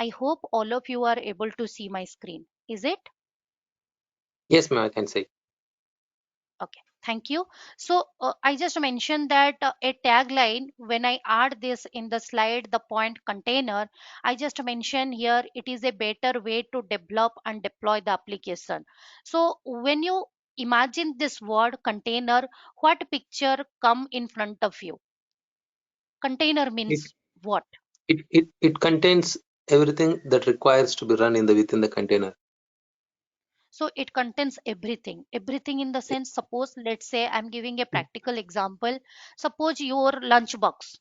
I hope all of you are able to see my screen. Is it? Yes, ma'am, I can say. Okay, thank you. So I just mentioned that a tagline, when I add this in the slide, the point container, I just mentioned here it is a better way to develop and deploy the application. So when you imagine this word container, what picture come in front of you? Container It means what? it contains everything that requires to be run in the within the container. So it contains everything in the sense, suppose, let's say I'm giving a practical example. Suppose your lunch box,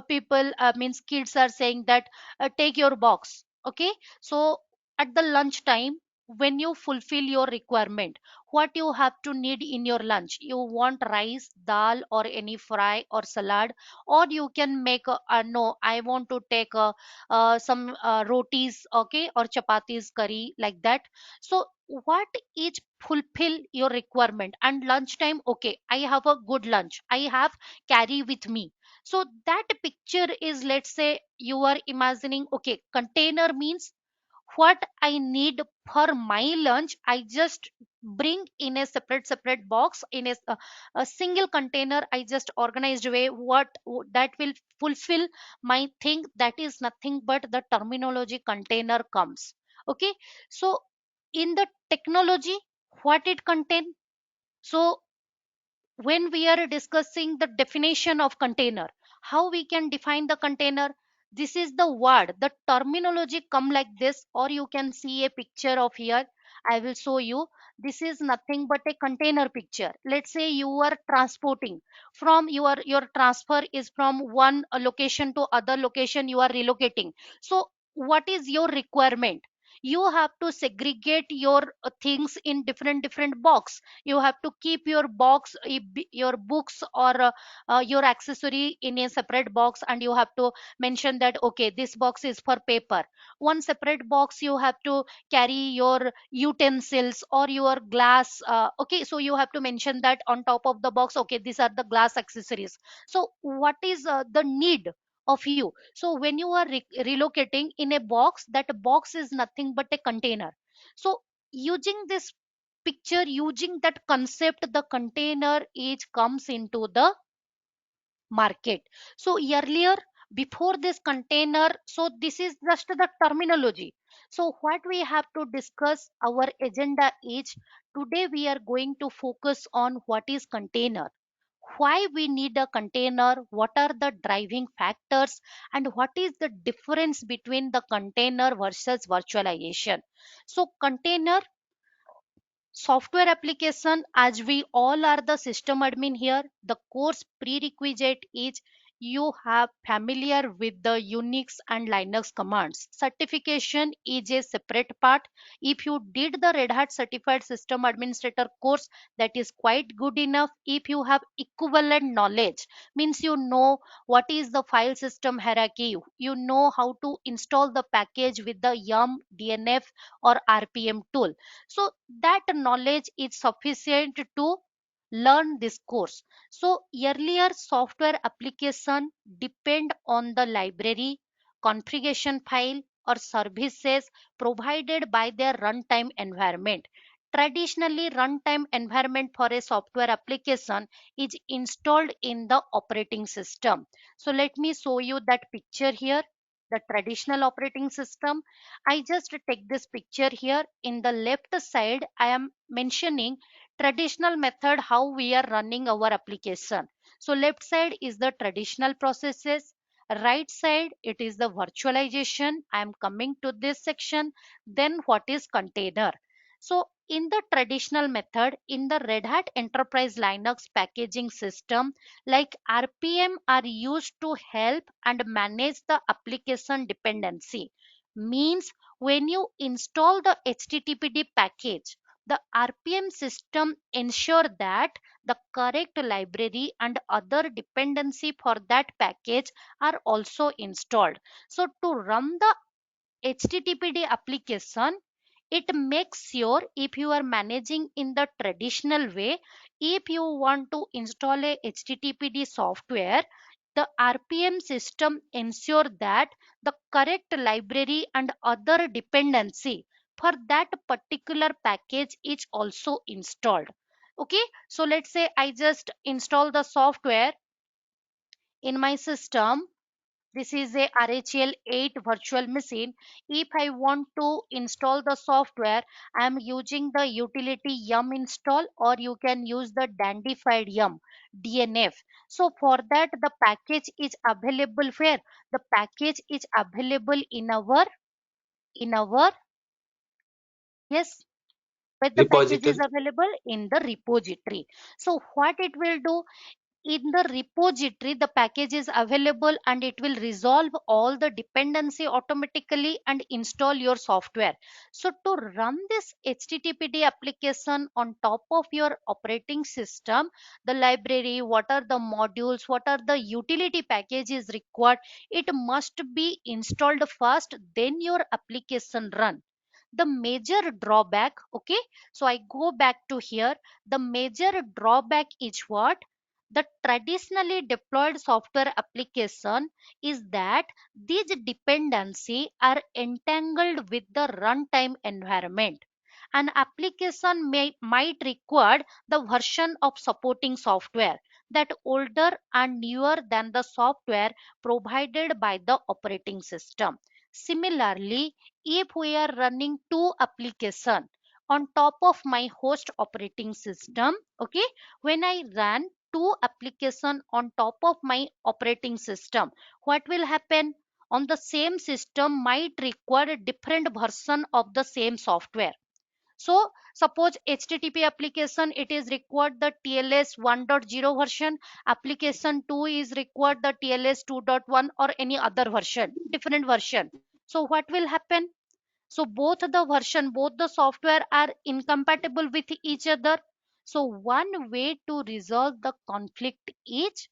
people means kids are saying that take your box. Okay, so at the lunch time, when you fulfill your requirement, what you have to need in your lunch, you want rice, dal, or any fry or salad, or you can make no, I want to take some rotis, okay, or chapatis curry, like that. So what is fulfill your requirement, and lunchtime, okay, I have a good lunch, I have carry with me. So that picture is, let's say you are imagining, okay, container means what I need for my lunch, I just bring in a separate box in a single container, I just organized way that will fulfill my thing. That is nothing but the terminology container comes. Okay, so in the technology, what it contain. So when we are discussing the definition of container, how we can define the container, this is the word, the terminology come like this, or you can see a picture of here, I will show you. This is nothing but a container picture. Let's say you are transporting from your transfer is from one location to other location, you are relocating. So what is your requirement? You have to segregate your things in different box. You have to keep your box, your books, or your accessory in a separate box, and you have to mention that okay, this box is for paper. One separate box you have to carry your utensils or your glass, okay, so you have to mention that on top of the box, okay, these are the glass accessories. So what is the need of you? So when you are relocating in a box, that box is nothing but a container. So using this picture, using that concept, the container age comes into the market. So earlier, before this container, so this is just the terminology. So what we have to discuss, our agenda is, today we are going to focus on what is container, why we need a container, what are the driving factors, and what is the difference between the container versus virtualization. So container software application, as we all are the system admin here, the course prerequisite is you have familiar with the Unix and Linux commands. Certification is a separate part. If you did the Red Hat certified system administrator course, that is quite good enough. If you have equivalent knowledge, means you know what is the file system hierarchy, you know how to install the package with the yum dnf or rpm tool, so that knowledge is sufficient to learn this course. So earlier software application depend on the library, configuration file, or services provided by their runtime environment. Traditionally, runtime environment for a software application is installed in the operating system. So let me show you that picture here, the traditional operating system. I just take this picture here. In the left side, I am mentioning traditional method how we are running our application. So left side is the traditional processes. Right side, it is the virtualization. I am coming to this section. Then what is container? So in the traditional method, in the Red Hat Enterprise Linux packaging system, like RPM are used to help and manage the application dependency. Means when you install the httpd package, the rpm system ensure that the correct library and other dependency for that package are also installed. So to run the httpd application, it makes sure, if you are managing in the traditional way, if you want to install a httpd software, The RPM system ensure that the correct library and other dependency for that particular package is also installed. Okay, so let's say I just install the software in my system. This is a RHEL 8 virtual machine. If I want to install the software, I am using the utility yum install, or you can use the dandified yum DNF. So for that the package is available where? The package is available in our yes, where the package is Repository. available in the repository. So what it will do, in the repository the package is available and it will resolve all the dependency automatically and install your software. So to run this httpd application on top of your operating system, the library, what are the modules, what are the utility packages required, it must be installed first, then your application run. The major drawback, okay, so I go back to here. The major drawback is what? The traditionally deployed software application is that these dependency are entangled with the runtime environment. An application might require the version of supporting software that older and newer than the software provided by the operating system. Similarly, if we are running two applications on top of my host operating system, okay, when I run two application on top of my operating system, what will happen? On the same system might require a different version of the same software. So suppose HTTP application, it is required the TLS 1.0 version, application 2 is required the TLS 2.1 or any other version, different version. So what will happen? So both the version, both the software are incompatible with each other. So one way to resolve the conflict is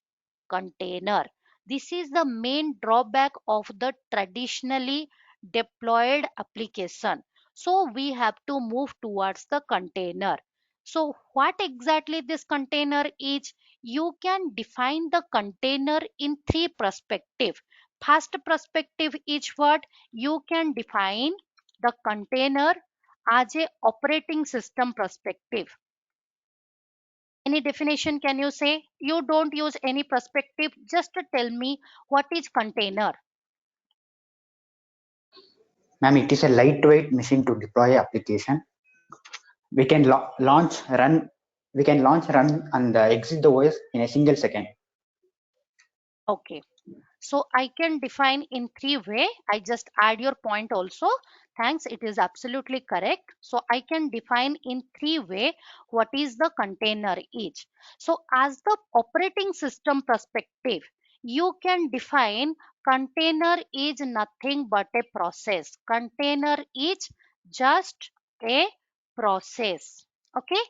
container. This is the main drawback of the traditionally deployed application. So we have to move towards the container. So what exactly this container is? You can define the container in three perspective. First perspective is what? You can define the container as a operating system perspective. Any definition can you say? You don't use any perspective, just tell me what is container. Ma'am, it is a lightweight machine to deploy application. We can launch, run, and exit the OS in a single second. Okay, so I can define in three way. I just add your point also. Thanks, it is absolutely correct. So I can define in three way what is the container is. So as the operating system perspective, you can define container is nothing but a process. Container is just a process. Okay,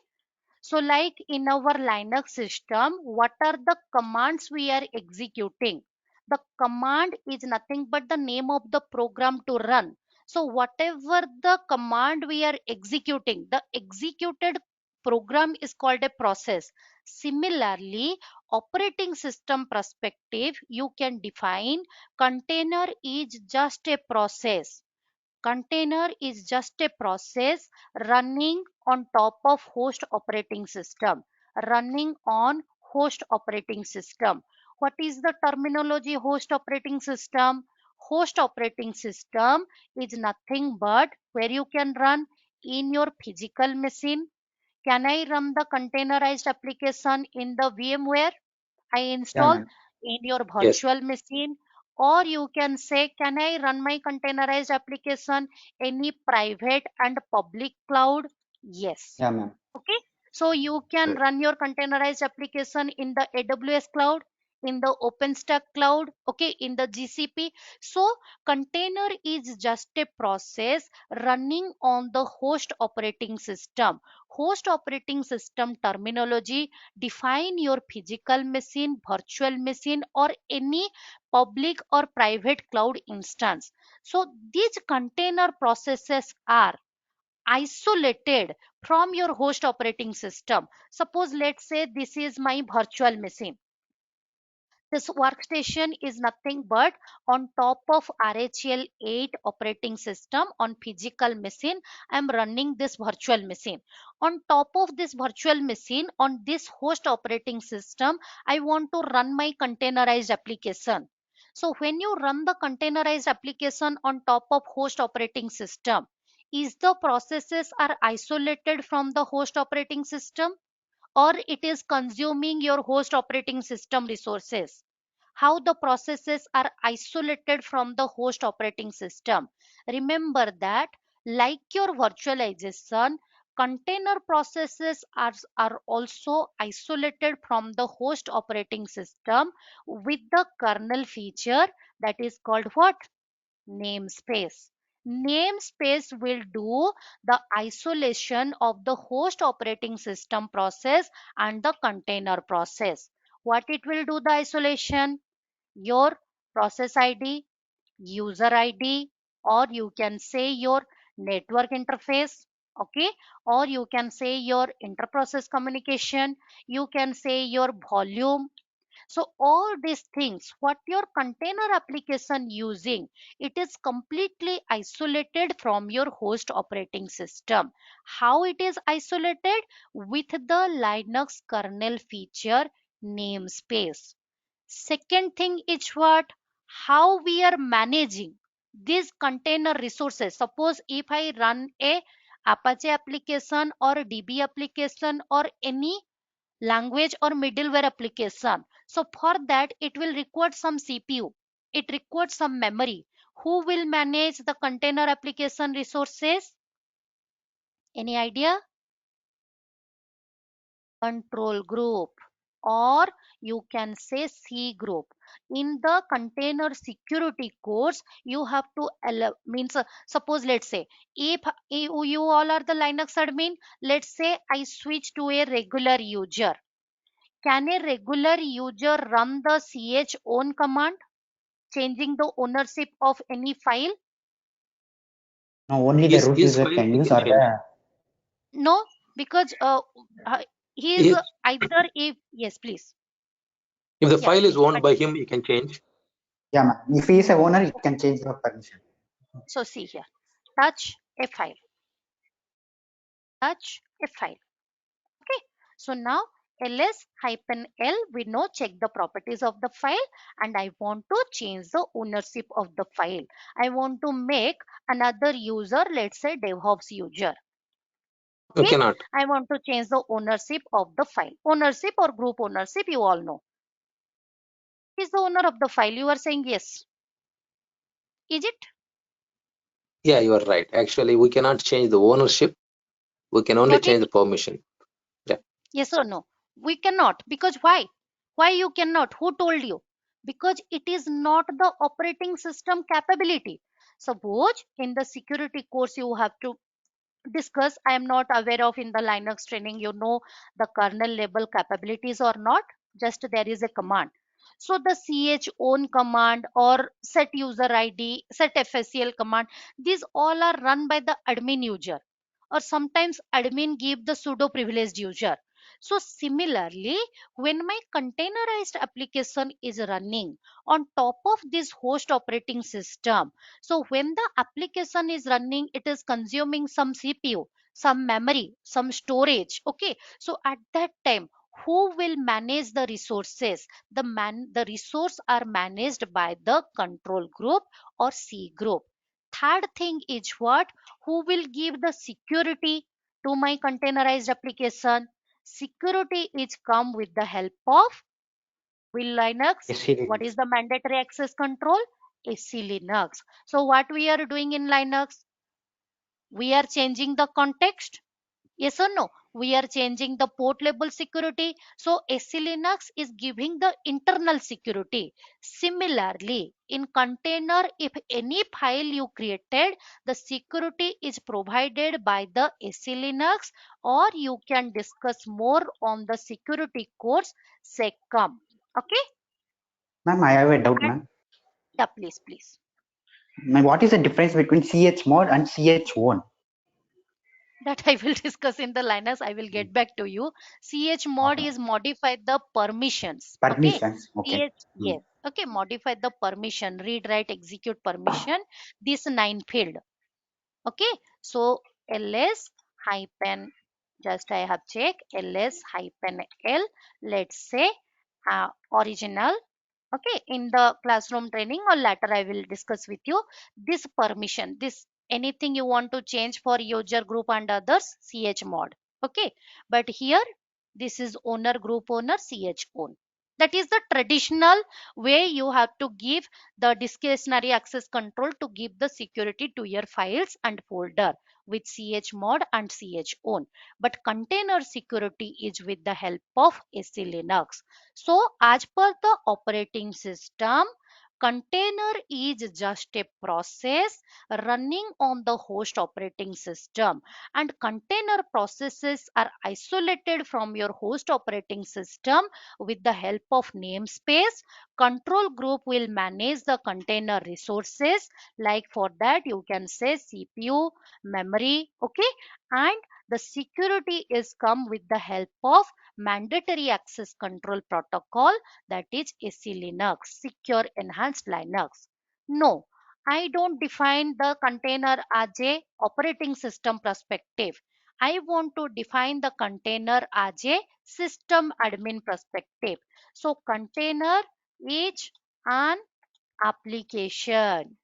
so, like in our Linux system, what are the commands we are executing? The command is nothing but the name of the program to run. So, whatever the command we are executing, the executed program is called a process. Similarly, operating system perspective, you can define container is just a process. Container is just a process running on top of host operating system. Running on host operating system. What is the terminology host operating system? Host operating system is nothing but where you can run in your physical machine. Can I run the containerized application in the VMware I Yeah, install ma'am. in your Yes. virtual machine? Or you can say, can I run my containerized application any private and public cloud? Yes. Yeah, ma'am. Okay, so you can Right. run your containerized application in the AWS cloud, in the OpenStack cloud, okay, in the GCP. So container is just a process running on the host operating system. Host operating system terminology define your physical machine, virtual machine, or any public or private cloud instance. So these container processes are isolated from your host operating system. Suppose let's say this is my virtual machine. This workstation is nothing but on top of RHEL 8 operating system on physical machine. I'm running this virtual machine. On top of this virtual machine, on this host operating system, I want to run my containerized application. So when you run the containerized application on top of host operating system, is the processes are isolated from the host operating system, or it is consuming your host operating system resources? How the processes are isolated from the host operating system? Remember that, like your virtualization, container processes are also isolated from the host operating system with the kernel feature that is called what? Namespace. Namespace will do the isolation of the host operating system process and the container process. What it will do the isolation? Your process ID, user ID, or you can say your network interface, okay, or you can say your interprocess communication, you can say your volume. So all these things, what your container application using, it is completely isolated from your host operating system. How it is isolated? With the Linux kernel feature namespace. Second thing is what? How we are managing these container resources. Suppose if I run a Apache application or a DB application or any language or middleware application. So for that, it will require some CPU. It requires some memory. Who will manage the container application resources? Any idea? Control group, or you can say C group. In the container security course, you have to means suppose let's say if you all are the Linux admin, let's say I switch to a regular user. Can a regular user run the ch own command, changing the ownership of any file? No, only the root His user file can he use, can or change. the No, because he is If either if yes, please. if the Yeah, file is please owned by continue. him, he can change. yeah, ma'am. If he is a owner, it can change the permission. So see here, touch a file, touch a file. Okay. So now ls hyphen l, we know check the properties of the file, and I want to change the ownership of the file. I want to make another user, let's say DevOps user. You Okay, cannot. I want to change the ownership of the file. Ownership or group ownership, you all know. Is the owner of the file? You are saying yes. Is it? Yeah, you are right. Actually, we cannot change the ownership. We can only Got change it? the permission. Yeah. Yes or no? We cannot. Because why? Why you cannot? Who told you? Because it is not the operating system capability. Suppose in the security course you have to discuss. I am not aware of in the Linux training, you know the kernel level capabilities or not. Just there is a command. So the ch own command or set user ID, set fscl command, these all are run by the admin user, or sometimes admin give the sudo privileged user. So similarly, when my containerized application is running on top of this host operating system, so when the application is running, it is consuming some CPU, some memory, some storage. Okay. So at that time, who will manage the resources? The resource are managed by the control group or C group. Third thing is what? Who will give the security to my containerized application? Security is come with the help of will Linux. SC What Linux. is the mandatory access control? SC Linux. So what we are doing in Linux? We are changing the context. Yes or no? We are changing the port level security. So SC Linux is giving the internal security. Similarly, in container, if any file you created, the security is provided by the SC Linux, or you can discuss more on the security course SecCom. Okay? Ma'am, I have a doubt, And ma'am. yeah, please, please. Ma'am, what is the difference between chmod and chown? That I will discuss in the Linux. I will get back to you. Chmod Okay. is modify the permissions. Okay. Permissions. Okay. Hmm. Yes. Okay. Modify the permission. Read, write, execute permission. This 9 field. Okay. So ls hyphen, just I have checked, ls hyphen l. Let's say original. Okay, in the classroom training or later I will discuss with you this permission, this anything you want to change for user group and others chmod. Okay, but here this is owner group owner ch own. That is the traditional way you have to give the discretionary access control to give the security to your files and folder with chmod and ch own. But container security is with the help of ac linux. So, as per the operating system, container is just a process running on the host operating system, and container processes are isolated from your host operating system with the help of namespace. Control group will manage the container resources, like for that you can say cpu, memory, okay, and the security is come with the help of mandatory access control protocol, that is AC Linux, secure enhanced Linux. No, I don't define the container as a operating system perspective. I want to define the container as a system admin perspective. So container is an application.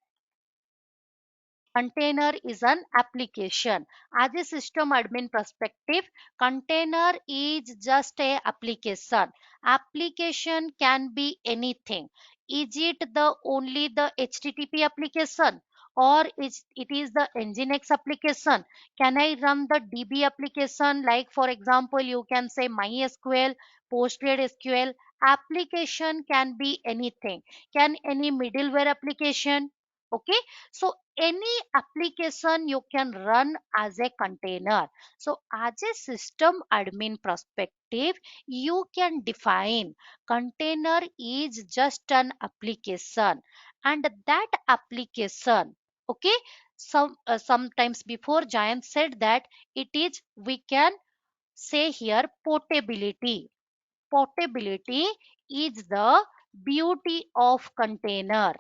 Container is an application. As a system admin perspective, container is just a application. Application can be anything. Is it the only the http application, or is it is the nginx application? Can I run the db application, like for example you can say mysql, postgresql? Application can be anything. Can any middleware application? Okay, so any application you can run as a container. So as a system admin perspective, you can define container is just an application, and that application, okay, sometimes before Giant said that it is, we can say here portability. Portability is the beauty of container.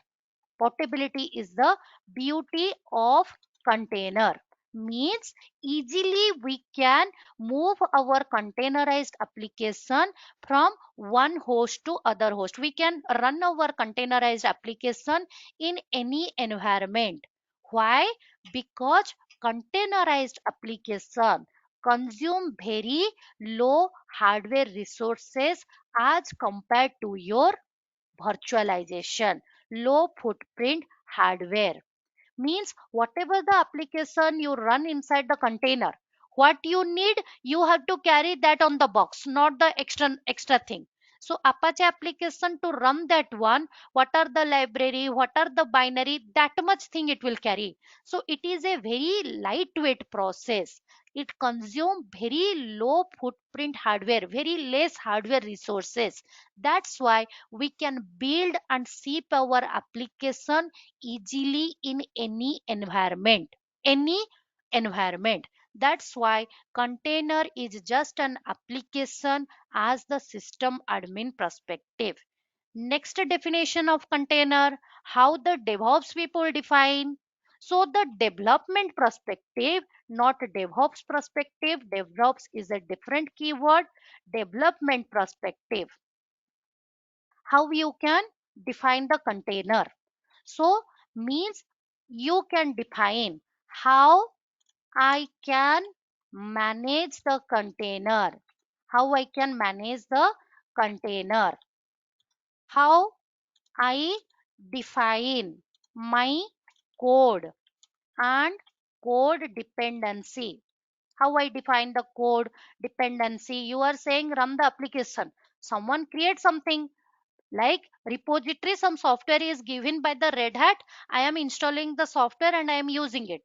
Portability is the beauty of container. Means easily we can move our containerized application from one host to other host. We can run our containerized application in any environment. Why? Because containerized application consume very low hardware resources as compared to your virtualization, low footprint hardware. Means whatever the application you run inside the container, what you need, you have to carry that on the box, not the extra thing. So apache application, to run that one, what are the library, what are the binary, that much thing it will carry. So it is a very lightweight process. It consume very low footprint hardware, very less hardware resources. That's why we can build and ship our application easily in any environment. That's why container is just an application as the system admin perspective. Next definition of container, how the DevOps people define. So the development perspective, not DevOps perspective. DevOps is a different keyword. Development perspective, how you can define the container. So means you can define how I can manage the container. How I can manage the container. How I define my code and code dependency. How I define the code dependency. You are saying run the application. Someone create something, like repository, some software is given by the red hat, I am installing the software and I am using it.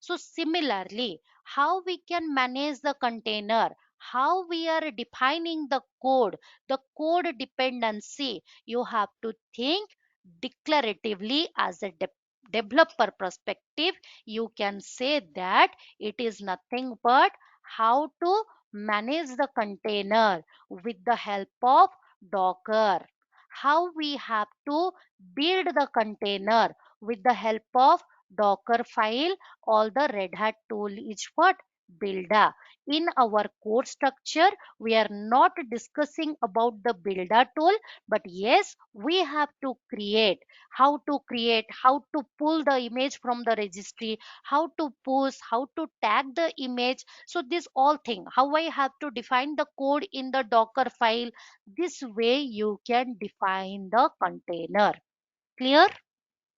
So similarly, how we can manage the container, how we are defining the code dependency, you have to think declaratively as a developer perspective, you can say that it is nothing but how to manage the container with the help of Docker. How we have to build the container with the help of Docker file. All the Red Hat tool is what? Builder. In our code structure, we are not discussing about the builder tool, but yes, we have to create. How to pull the image from the registry, how to push, how to tag the image. So this all thing, how I have to define the code in the Docker file. This way you can define the container. Clear?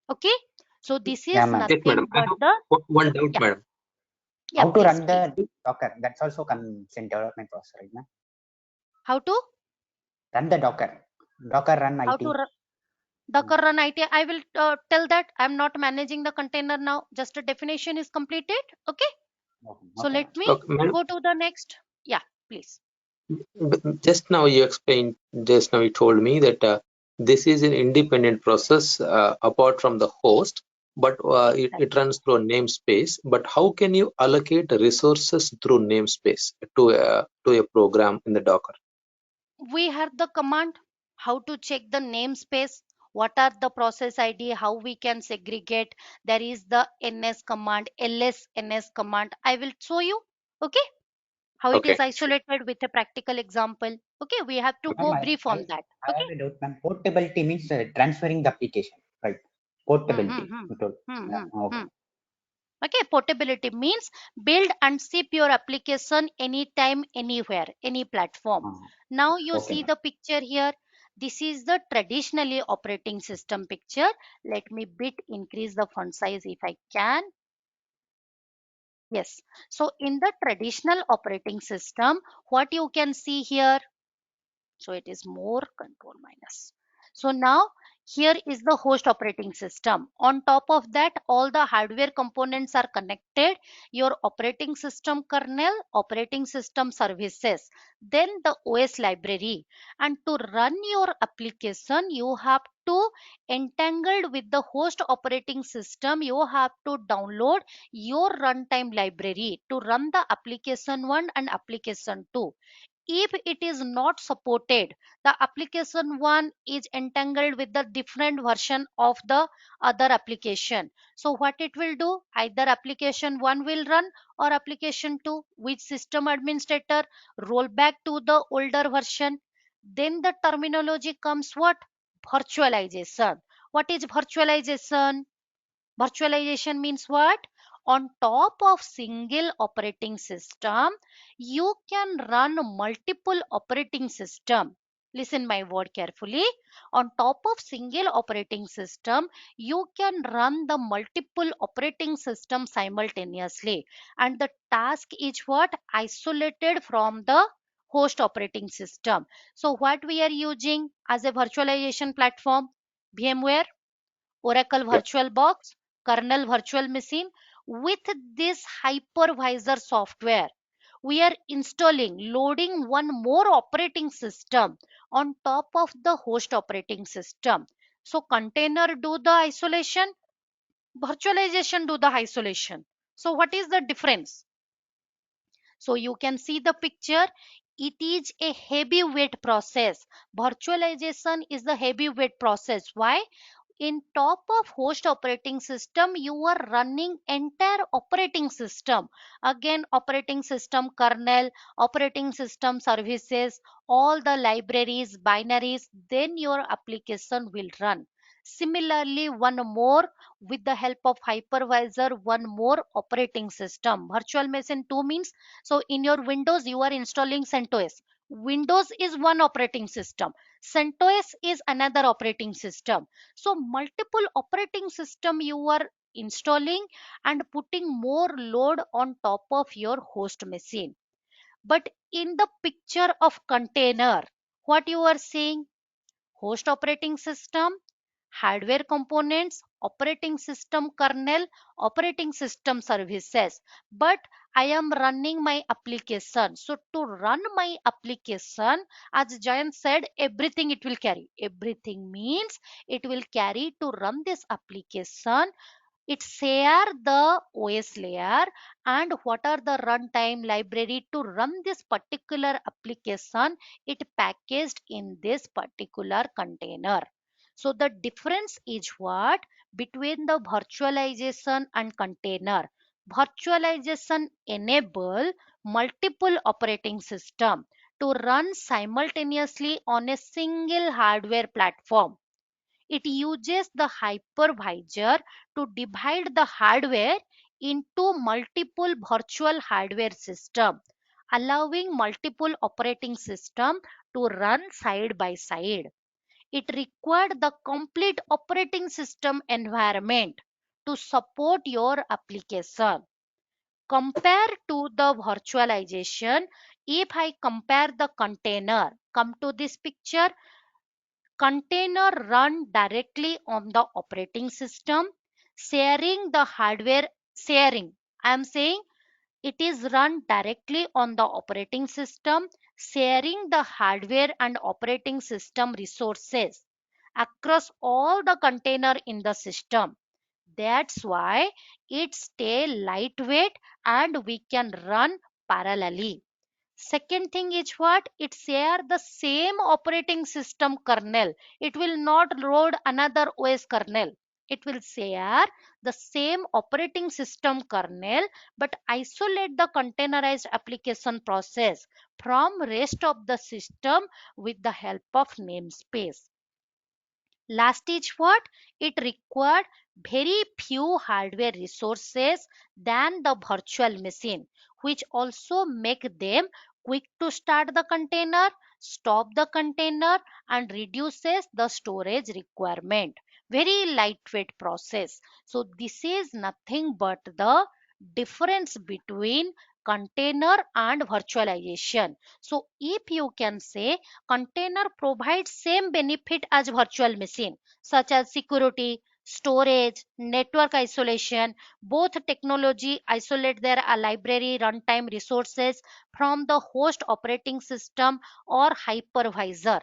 Okay. So this Yeah, is ma'am. Yes, madam. nothing I but have the, one doubt, yeah, madam. yeah, How to please, run please. the Docker? That's also comes in development process, right, ma'am? How to Run the Docker. Docker run how to IT. run Docker run IT. I will tell that I'm not managing the container now. Just a definition is completed. Okay. Okay, So okay, let ma'am. me Okay, madam. go to the next. Yeah, please. Just now you explained, just now you told me that this is an independent process apart from the host, but it runs through a namespace. But how can you allocate resources through namespace to a program in the Docker? We have the command how to check the namespace, what are the process ID, how we can segregate. There is the ns command, ls command. I will show you. Okay, how it is Okay, isolated with a practical example. Okay, we have to Ma'am, go brief on that. I Okay. have a doubt, ma'am. Portability means transferring the application, right? Hmm, hmm, Portability. hmm. You told. Hmm, Yeah, hmm, okay. hmm. Okay, portability means build and ship your application anytime, anywhere, any platform. Uh, Now you okay, see ma'am. the picture here. This is the traditionally operating system picture. Let me bit increase the font size if I can. Yes. So in the traditional operating system, what you can see here, so it is more control minus. So now here is the host operating system. On top of that, all the hardware components are connected. Your operating system kernel, operating system services, then the OS library. And to run your application, you have to entangled with the host operating system. You have to download your runtime library to run the application 1 and application 2. If it is not supported, the application 1 is entangled with the different version of the other application. So what it will do, either application 1 will run or application 2, which system administrator roll back to the older version. Then the terminology comes what? Virtualization. What is virtualization? Virtualization means what? On top of single operating system, you can run multiple operating system. Listen my word carefully. On top of single operating system, you can run the multiple operating system simultaneously. And the task is what? Isolated from the host operating system. So what we are using as a virtualization platform? VMware, Oracle yeah, VirtualBox, kernel virtual machine. With this hypervisor software, we are installing, loading one more operating system on top of the host operating system. So container do the isolation, virtualization do the isolation. So what is the difference? So you can see the picture. It is a heavyweight process. Virtualization is the heavyweight process. Why? In top of host operating system, you are running entire operating system. Again, operating system kernel, operating system services, all the libraries, binaries, then your application will run. Similarly, one more, with the help of hypervisor, one more operating system. Virtual machine 2 means, so in your Windows you are installing CentOS. Windows is one operating system, CentOS is another operating system. So multiple operating system you are installing and putting more load on top of your host machine. But in the picture of container, what you are seeing? Host operating system, hardware components, operating system kernel, operating system services. But I am running my application. So to run my application, as Jayan said, everything it will carry. Everything means it will carry to run this application. It share the OS layer and what are the runtime library to run this particular application. It packaged in this particular container. So the difference is what between the virtualization and container. Virtualization enable multiple operating system to run simultaneously on a single hardware platform. It uses the hypervisor to divide the hardware into multiple virtual hardware systems, allowing multiple operating systems to run side by side. It required the complete operating system environment to support your application. Compare to the virtualization, if I compare the container, come to this picture, container run directly on the operating system, sharing the hardware, sharing, I am saying it is run directly on the operating system, sharing the hardware and operating system resources across all the container in the system. That's why it stay lightweight and we can run parallelly. Second thing is what? It share the same operating system kernel. It will not load another OS kernel. It will share the same operating system kernel but isolate the containerized application process from rest of the system with the help of namespace. Last is what? It required very few hardware resources than the virtual machine, which also make them quick to start the container, stop the container, and reduces the storage requirement. Very lightweight process. So this is nothing but the difference between container and virtualization. So if you can say container provides same benefit as virtual machine such as security, storage, network isolation. Both technology isolate their library runtime resources from the host operating system or hypervisor.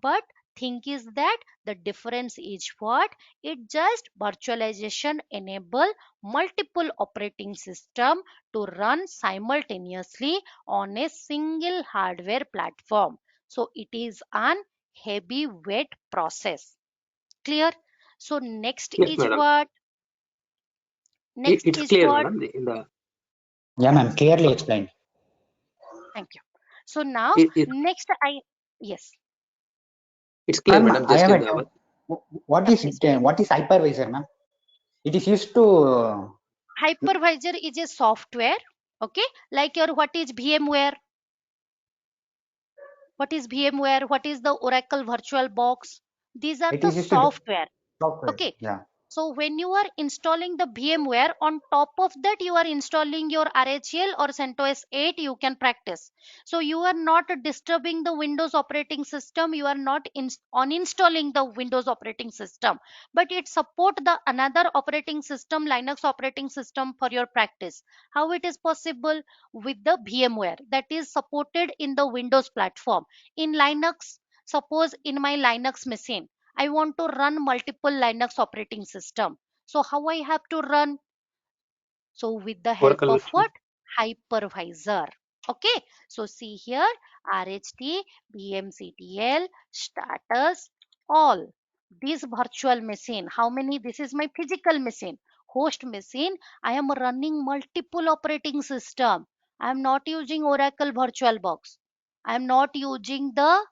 But thing is that the difference is what? It just virtualization enable multiple operating system to run simultaneously on a single hardware platform. So it is an heavyweight process. Clear? So next Yes, is madam. what? Next It's is clear, what? madam. In the Yeah, ma'am. Clearly explained. Thank you. So now it, it next I, yes, it's clear, Ma'am, madam. I Just have in a the doubt. What yeah, is please, please. what is hypervisor, ma'am? It is used to Hypervisor is a software, okay, like your what is VMware, what is VMware, what is the Oracle Virtual Box. These are it the is used to do software, software. okay. Yeah. So when you are installing the VMware, on top of that you are installing your RHEL or CentOS 8, you can practice. So you are not disturbing the Windows operating system, you are not uninstalling the Windows operating system, but it support the another operating system, Linux operating system for your practice. How it is possible? With the VMware that is supported in the Windows platform. In Linux, suppose in my Linux machine I want to run multiple Linux operating system. So how I have to run? So with the help Oracle. of what? Hypervisor. Okay. So see here RHT, BMCTL, status, all. This virtual machine. How many? This is my physical machine. Host machine. I am running multiple operating system. I am not using Oracle VirtualBox. I am not using the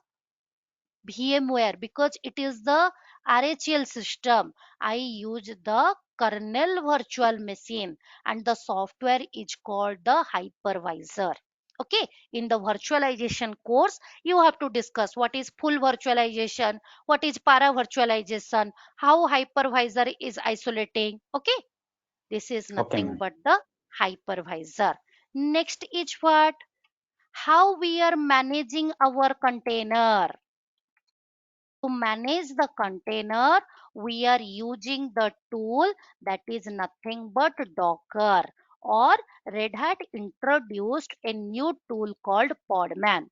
VMware because it is the RHEL system. I use the kernel virtual machine and the software is called the hypervisor. Okay, in the virtualization course, you have to discuss what is full virtualization, what is para virtualization, how hypervisor is isolating. Okay, this is Okay, nothing ma'am. but the hypervisor. Next is what? How we are managing our container. To manage the container, we are using the tool that is nothing but Docker, or Red Hat introduced a new tool called Podman.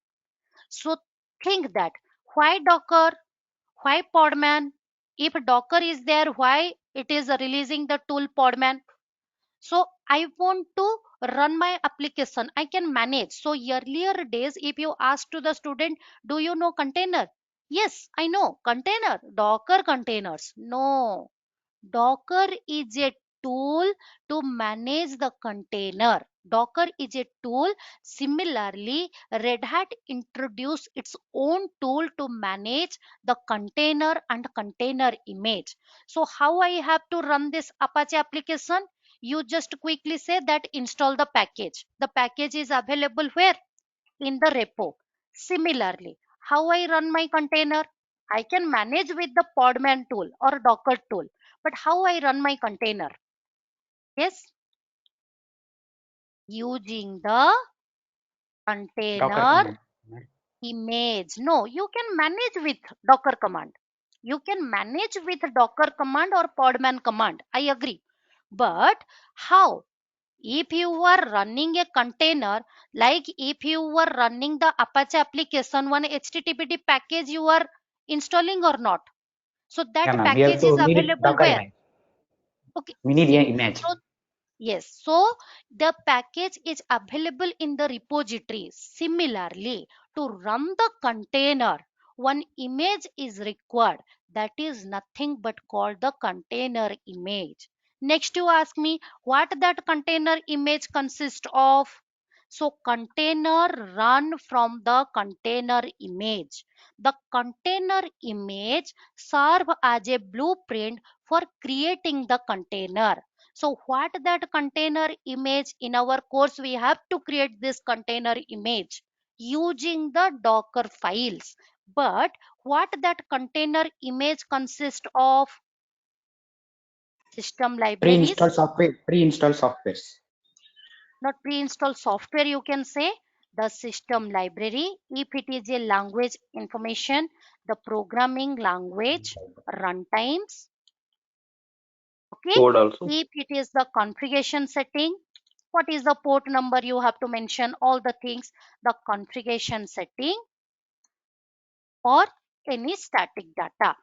So think that why Docker? Why Podman? If Docker is there, why It is releasing the tool Podman. So I want to run my application, I can manage. So earlier days, if you ask to the student, do you know container? Yes, I know container, Docker containers. No, Docker is a tool to manage the container. Docker is a tool. Similarly, Red Hat introduced its own tool to manage the container and container image. So how I have to run this Apache application? You just quickly say that install the package. The package is available where? In the repo. Similarly, how I run my container? I can manage with the Podman tool or Docker tool. But how I run my container? Yes, using the Docker container command. image. No, you can manage with Docker command. You can manage with Docker command or Podman command. I agree. But how? If you are running a container, like if you were running the Apache application, one HTTPD package you are installing or not. So that Yeah, ma'am. We have package to is need available Docker where? image. Okay, We need see. an image. So yes, so the package is available in the repository. Similarly, to run the container, one image is required. That is nothing but called the container image. Next, you ask me what that container image consists of. So container run from the container image. The container image serve as a blueprint for creating the container. So what that container image, in our course we have to create this container image using the Docker files. But what that container image consists of? System Pre-install libraries, software. Pre-install softwares. not pre-installed software, you can say. The system library, if it is a language information, the programming language, runtimes. Okay, Code also. if it is the configuration setting, what is the port number, you have to mention all the things, the configuration setting, or any static data.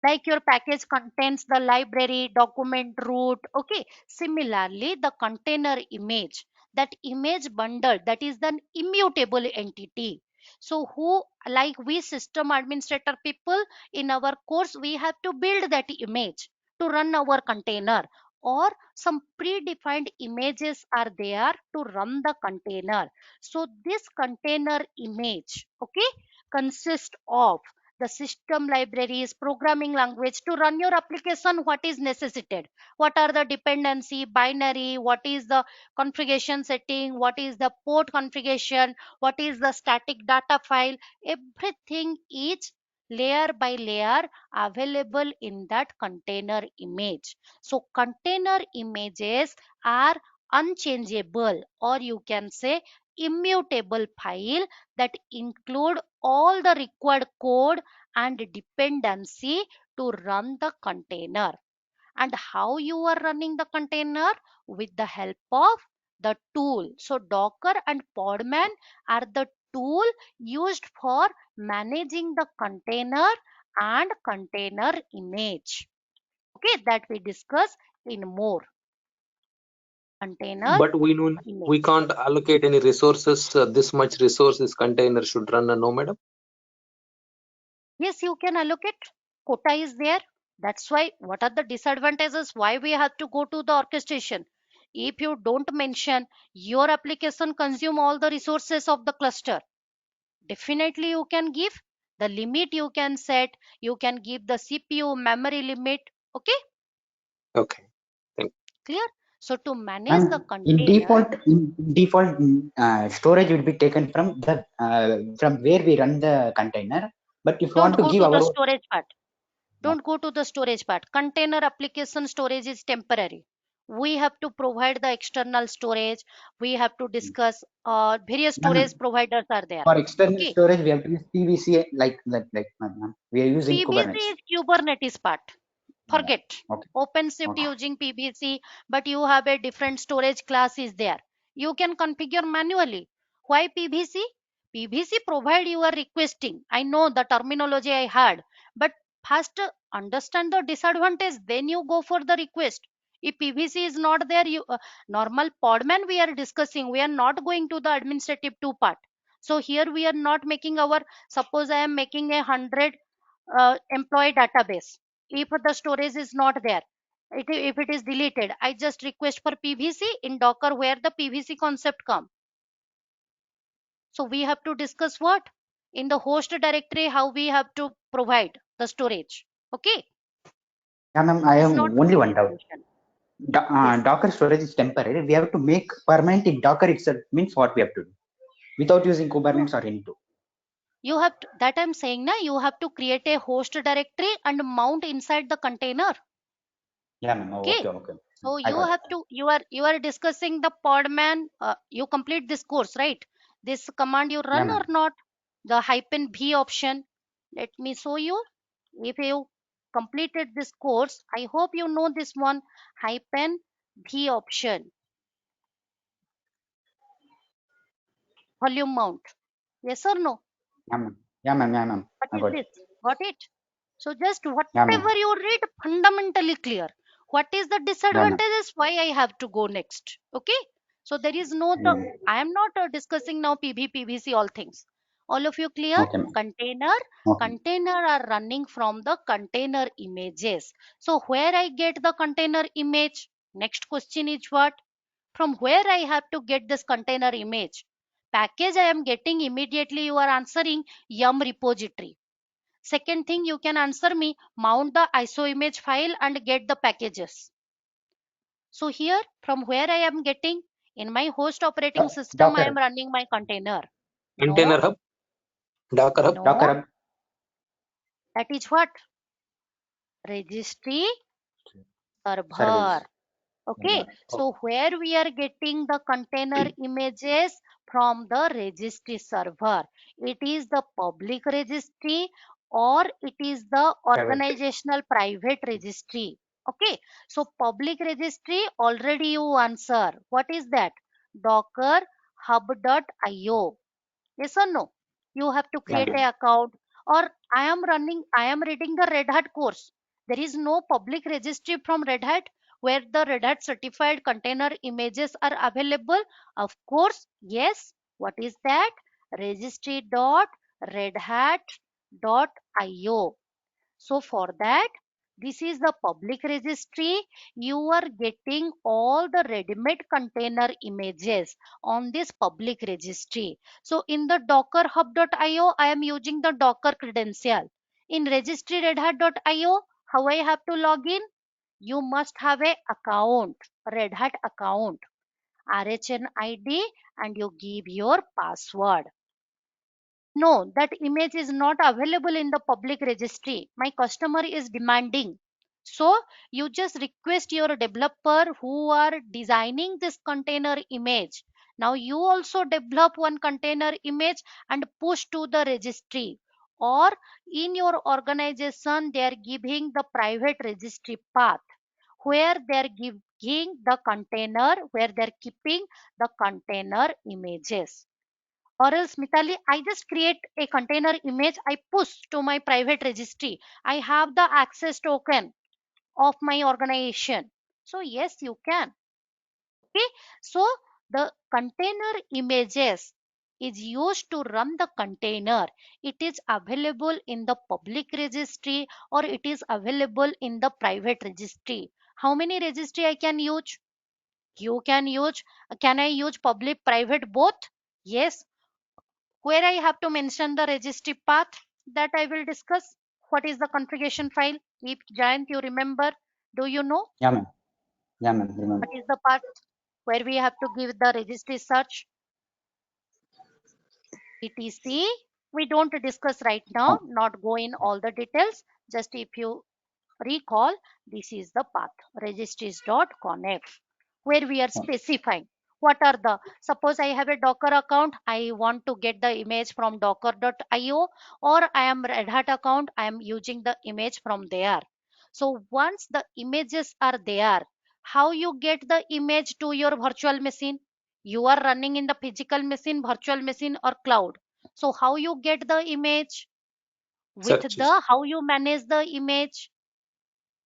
Like your package contains the library, document, root. Okay, similarly the container image, that image bundle, that is the immutable entity. So who, like we system administrator people, in our course we have to build that image to run our container, or some predefined images are there to run the container. So this container image, okay, consists of the system libraries, programming language. To run your application, what is necessitated? What are the dependency, binary, what is the configuration setting, what is the port configuration, what is the static data file? Everything is layer by layer available in that container image. So container images are unchangeable, or you can say immutable file that include all the required code and dependency to run the container. And how you are running the container? With the help of the tool. So Docker and Podman are the tool used for managing the container and container image. Okay, that we discuss in more. Container But we know we image. can't allocate any resources. This much resources container should run. No, madam. Yes, you can allocate. Quota is there. That's why, what are the disadvantages? Why we have to go to the orchestration? If you don't mention, your application consume all the resources of the cluster. Definitely you can give the limit, you can set, you can give the CPU memory limit. Okay, Okay. Thank clear? So to manage the And container, in default storage will be taken from the from where we run the container. But if you want don't to go give to our the own, storage part. yeah, Don't go to the storage part. Container application storage is temporary. We have to provide the external storage. We have to discuss various storage ma'am, providers are there. for external Okay. storage we have to use PVC like that. Ma'am, we are using PBC Kubernetes. is Kubernetes part. Yeah. Forget. Okay. OpenShift Okay. using PBC, but you have a different storage class is there. You can configure manually. Why PVC? PVC provide you are requesting. I know the terminology I had, but First, understand the disadvantage, then you go for the request. If PVC is not there, you normal podman we are discussing, we are not going to the administrative two part. So here we are not making our, suppose I am making a 100 employee database. If the storage is not there, if it is deleted, I just request for PVC in Docker where the PVC concept come. So we have to discuss what in the host directory, how we have to provide the storage. Okay, Yeah, ma'am, I it is have not only the one doubt. solution. Yes. Docker storage is temporary. We have to make permanent in Docker itself. Means what we have to do without using No, Kubernetes or any tool. you have to, that I'm saying na, you have to create a host directory and mount inside the container. Yeah, ma'am. Oh, Okay. okay, okay. So I you got it. have to, you are discussing the podman. You complete this course, right? This command you Yeah, run or ma'am. not? The hyphen v option. Let me show you. If you completed this course, I hope you know this one, hyphen v option, volume mount. Yes or no? Yeah, ma'am. Yeah, ma'am. Yeah, ma'am. What I is got it. this? Got it? So just Yeah, ma'am. whatever you read, fundamentally clear. What is the Yeah, ma'am. disadvantages? Why I have to go next? Okay. So there is no the. Mm. I am not discussing now PVC all things. All of you clear? Okay, ma'am. Container. Okay. Container are running from the container images. So where I get the container image? Next question is what? From where I have to get this container image? Package I am getting immediately. You are answering yum repository. Second thing, you can answer me, mount the ISO image file and get the packages. So here, from where I am getting, in my host operating system, I am Docker. running my container. Container No, hub, Docker hub. Docker no, hub that is what? Registry server. service. I Okay, got it. Okay. so where we are getting the container images from the registry server, it is the public registry or it is the Private. organizational private registry. Okay, so public registry already you answer. What is that? Docker hub.io. Yes or no? You have to Yeah, create ma'am. a account. Or I am reading the Red Hat course. There is no public registry from Red Hat where the Red Hat certified container images are available. Of course, yes. What is that? Registry.redhat.io. So for that, this is the public registry. You are getting all the ready-made container images on this public registry. So in the Docker hub.io, I am using the Docker credential. In registry redhat.io, how I have to log in? You must have a account, Red Hat account, RHN ID, and you give your password. No, that image is not available in the public registry. My customer is demanding. So you just request your developer who are designing this container image. Now you also develop one container image and push to the registry. Or in your organization, they are giving the private registry path where they are giving the container, where they are keeping the container images. Or else, Mitali, I just create a container image, I push to my private registry. I have the access token of my organization. So yes, you can. Okay. So the container images is used to run the container. It is available in the public registry or it is available in the private registry. How many registry I can use? You can use. Can I use public, private both? Yes. Where I have to mention the registry path, that I will discuss. What is the configuration file? If Giant, you remember, do you know Yeah, ma'am. Yeah, ma'am. Remember. what is the part where we have to give the registry search? etc. We don't discuss right now, Oh, not go in all the details. Just if you recall, this is the path registries.conf where we are oh, specifying what are the, suppose I have a Docker account, I want to get the image from docker.io, or I am Red Hat account, I am using the image from there. So once the images are there, how you get the image to your virtual machine? You are running in the physical machine, virtual machine, or cloud. So how you get the image? With Searches. the how you manage the image,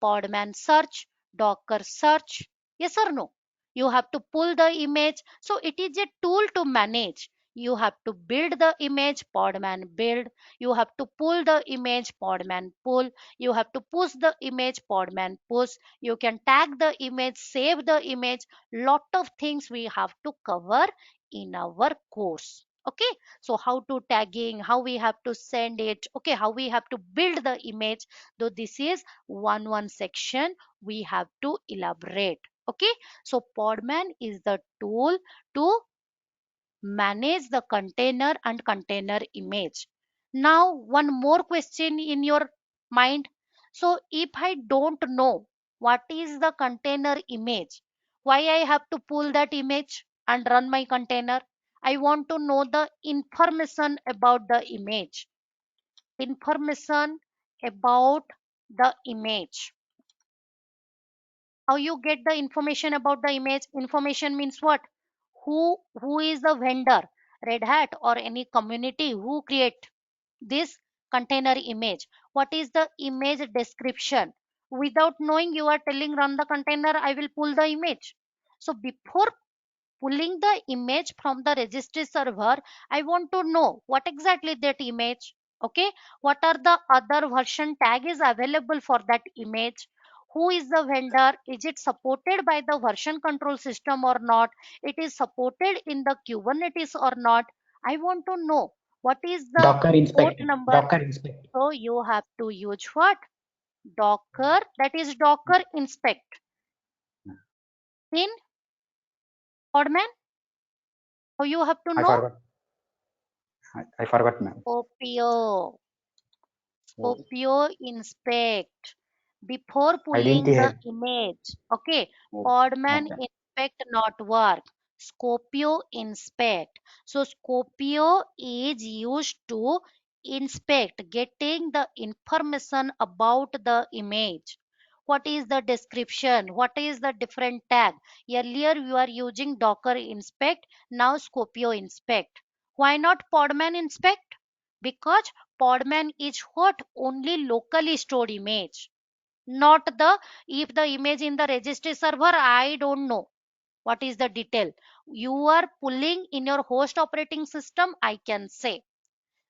Podman search, Docker search. Yes or no? You have to pull the image. So it is a tool to manage. You have to build the image, Podman build. You have to pull the image, Podman pull. You have to push the image, Podman push. You can tag the image, save the image. Lot of things we have to cover in our course. Okay, so how to tagging, how we have to send it, okay, how we have to build the image. Though this is one section we have to elaborate. Okay, so Podman is the tool to manage the container and container image. Now one more question in your mind. So if I don't know what is the container image, why I have to pull that image and run my container? I want to know the information about the image. Information about the image. How you get the information about the image? Information means what? Who is the vendor? Red Hat or any community who create this container image? What is the image description? Without knowing, you are telling run the container, I will pull the image. So before pulling the image from the registry server, I want to know what exactly that image. Okay, what are the other version tag is available for that image? Who is the vendor? Is it supported by the version control system or not? It is supported in the Kubernetes or not? I want to know what is the Docker port inspect. number. Docker inspect. So you have to use what? Docker, that is Docker inspect in Podman. So you have to I know forgot. I forgot, ma'am. Scopio. Oh, Scopio inspect before I didn't pulling the hear. image. Okay, Oh, Podman okay. inspect not work. Scopio inspect. So Scopio is used to inspect, getting the information about the image. What is the description? What is the different tag? Earlier you are using Docker inspect, now Scopio inspect. Why not Podman inspect? Because Podman is what? Only locally stored image, not the, if the image in the registry server, I don't know what is the detail. You are pulling in your host operating system, I can say.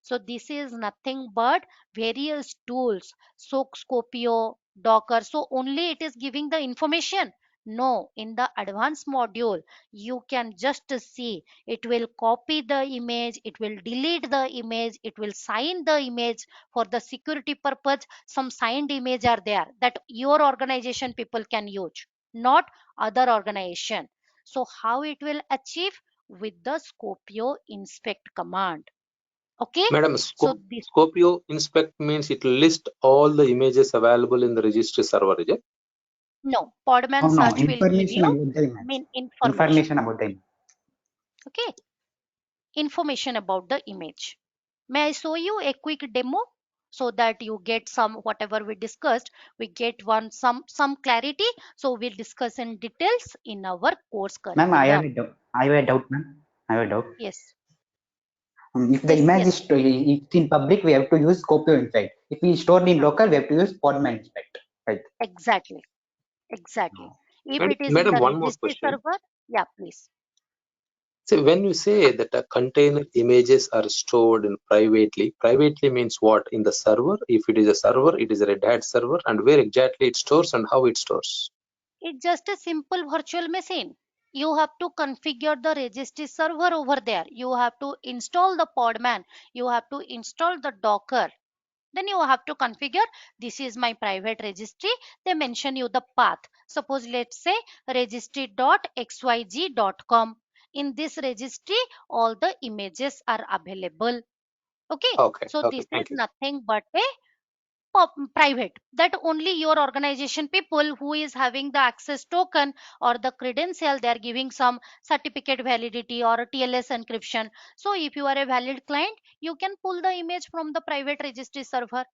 So this is nothing but various tools. So Scopio, Docker. So only it is giving the information. No, in the advanced module, you can just see it will copy the image, it will delete the image, it will sign the image for the security purpose. Some signed image are there that your organization people can use, not other organization. So how it will achieve? With the Scopio inspect command. Okay, Madam, so this, Scopio inspect means it will list all the images available in the registry server, is it? no, Podman Oh no, search will give information you about the image. mean information. Information about the image. Okay, information about the image. May I show you a quick demo so that you get some whatever we discussed, we get one some clarity. So we'll discuss in details in our course Ma'am, I have a curriculum. doubt. I have a doubt, ma'am. I have a doubt. Yes, If the yes, image yes, is it's in public, we have to use Scopio inspect. If we stored in yeah, local, we have to use Podman inspect. Right. exactly, exactly. If And it is in madam, the one more registry question. server, yeah, please. So when you say that container images are stored in privately means what? In the server? If it is a server, it is a Red Hat server, and where exactly it stores and how it stores. It's just a simple virtual machine. You have to configure the registry server over there. You have to install the Podman. You have to install the Docker. Then you have to configure, this is my private registry. They mention you the path. Suppose let's say registry.xyz.com. In this registry, all the images are available. Okay. Okay, So okay, this is thank you. nothing but a private, that only your organization people who is having the access token or the credential, they are giving some certificate validity or a TLS encryption. So if you are a valid client, you can pull the image from the private registry server.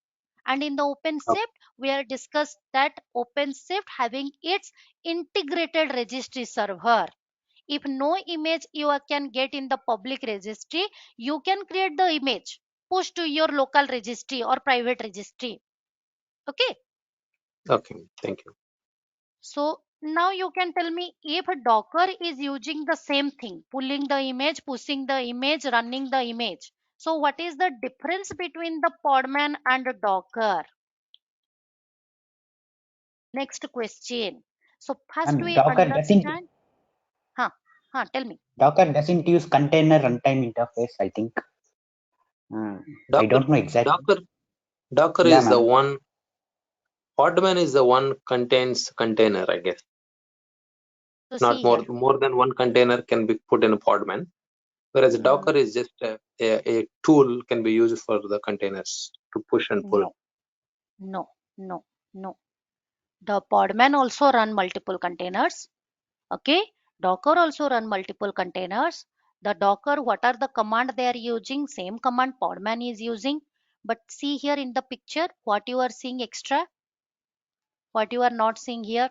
And in the Okay, OpenShift, we are discussed that OpenShift having its integrated registry server. If no image you can get in the public registry, you can create the image. push to your local registry or private registry. Okay. Okay, thank you. So now you can tell me if Docker is using the same thing, pulling the image, pushing the image, running the image. So what is the difference between the Podman and Docker? Next question. So first we Docker doesn't understand. Huh, tell me. Docker doesn't use container runtime interface, I think. I Docker, don't know exactly. Docker, Docker Yeah, is the ma'am. one. Podman is the one contains container, I guess. So Not see more here. more than one container can be put in a Podman, whereas Docker Mm, is just a tool can be used for the containers to push and pull. no, no, no, no. The Podman also run multiple containers. Okay. Docker also run multiple containers. The Docker, what are the command they are using? Same command Podman is using. But see here in the picture, what you are seeing extra, what you are not seeing here.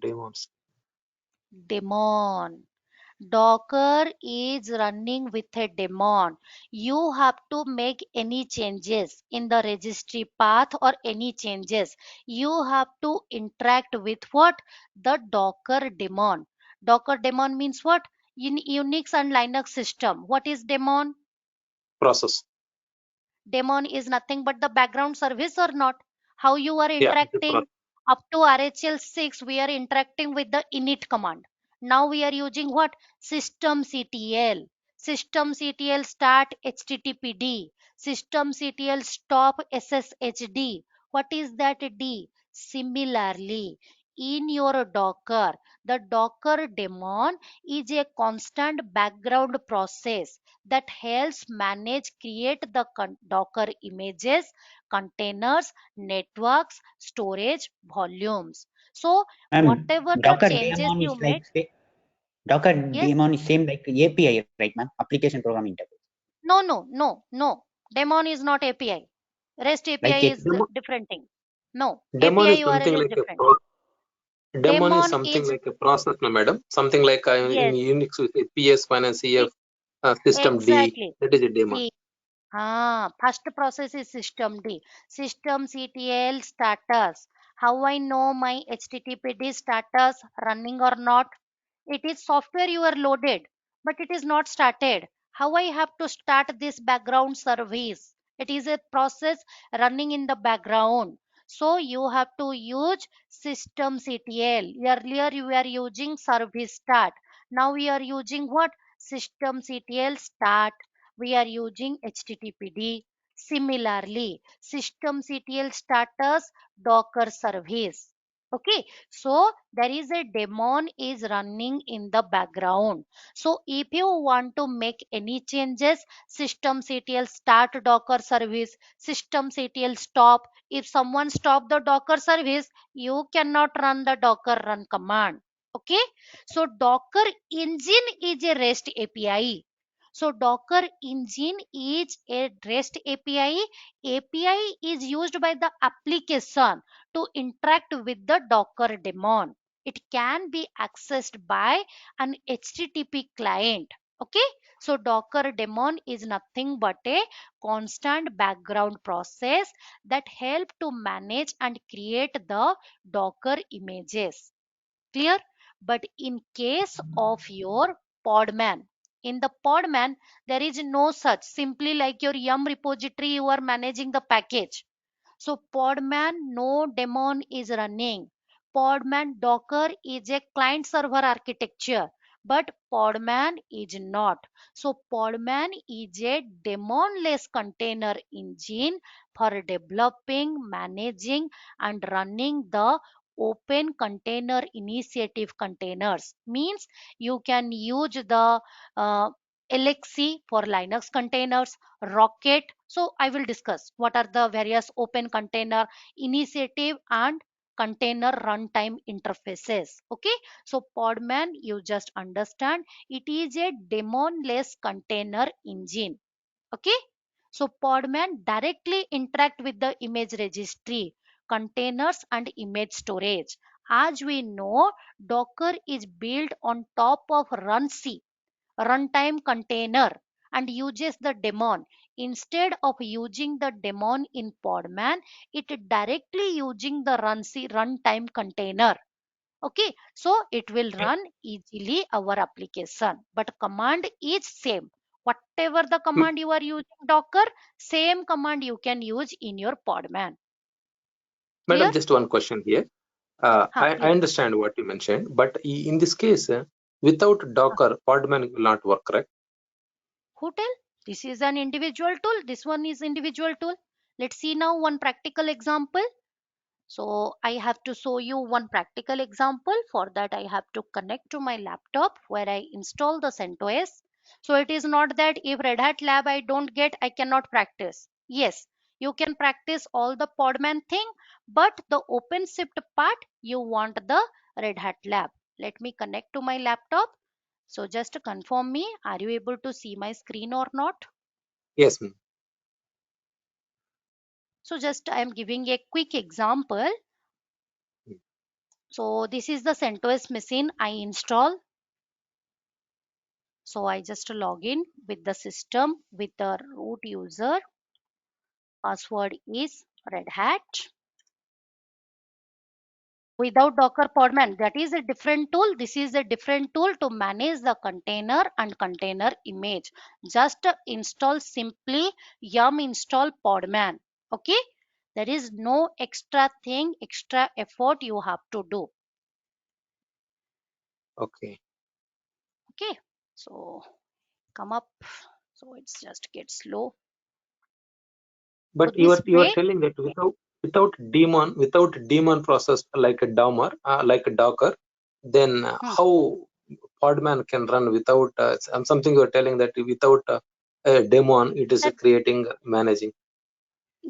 Daemons. Daemon. Docker is running with a daemon. You have to make any changes in the registry path or any changes. You have to interact with what? The Docker daemon. Docker daemon means what? In Unix and Linux system. What is daemon? Process. Daemon is nothing but the background service or not? How you are Yeah, the interacting? process. Up to RHL 6, we are interacting with the init command. Now we are using what? Systemctl. Systemctl start HTTPD. Systemctl stop SSHD. What is that D? Similarly, in your Docker, the Docker daemon is a constant background process that helps manage create the Docker images, containers, networks, storage, volumes. So whatever the Docker changes daemon you is like make. Docker Yes. daemon is same like API, right, ma'am? Application program interface. No. Daemon is not API. REST Like API it. is Demo, different thing. No, Daemon API is URL something is like a different. daemon is Daemon something is, like a process, no, madam. Something like in yes, Unix we say PS finance CF e- system D. exactly. That is a daemon. See, first process is system D. Systemctl status. How I know my HTTPD status running or not? It is software you are loaded, but it is not started. How I have to start this background service? It is a process running in the background. So you have to use systemctl. Earlier you were using service start. Now we are using what? Systemctl start. We are using HTTPD. Similarly, systemctl status Docker service. Okay, so there is a daemon is running in the background. So if you want to make any changes, systemctl start Docker service, systemctl stop. If someone stop the Docker service, you cannot run the Docker run command. Okay, so Docker engine is a REST API. So Docker engine is a REST API. API is used by the application to interact with the Docker daemon. It can be accessed by an HTTP client. Okay, so Docker daemon is nothing but a constant background process that help to manage and create the Docker images. Clear? But in case of your Podman, in the Podman, there is no such. Simply like your Yum repository, you are managing the package. So Podman, no daemon is running. Podman Docker is a client server architecture, but Podman is not. So Podman is a daemonless container engine for developing, managing, and running the open container initiative containers. Means you can use the uh, LXC for Linux containers, Rocket. So I will discuss what are the various open container initiative and container runtime interfaces. Okay, so Podman, you just understand it is a daemonless container engine. Okay, so Podman directly interact with the image registry, containers and image storage. As we know, Docker is built on top of Runc. runtime container and uses the daemon. Instead of using the daemon in Podman, it directly using the runtime container. Okay, so it will run easily our application, but command is same. Whatever the M- command you are using Docker, same command you can use in your Podman. Clear? Madam, just one question here. I Please. understand what you mentioned, but in this case, without Docker, Podman will not work, correct? Who tell? This is an individual tool. This one is individual tool. Let's see now one practical example. So I have to show you one practical example. For that, I have to connect to my laptop where I install the CentOS. So it is not that if Red Hat Lab I don't get, I cannot practice. Yes, you can practice all the Podman thing, but the OpenShift part, you want the Red Hat Lab. Let me connect to my laptop. So just confirm me, are you able to see my screen or not? Yes, ma'am. So just I am giving a quick example. So this is the CentOS machine I install. So I just log in with the system with the root user. Password is Red Hat. Without Docker Podman, that is a different tool. This is a different tool to manage the container and container image. Just install simply yum install Podman. Okay. There is no extra thing, extra effort you have to do. Okay. Okay. So come up. So it's just get slow. So But this you are way, telling that without daemon process like a Docker, then hmm, how Podman can run without something you are telling that without a daemon, it is that creating managing.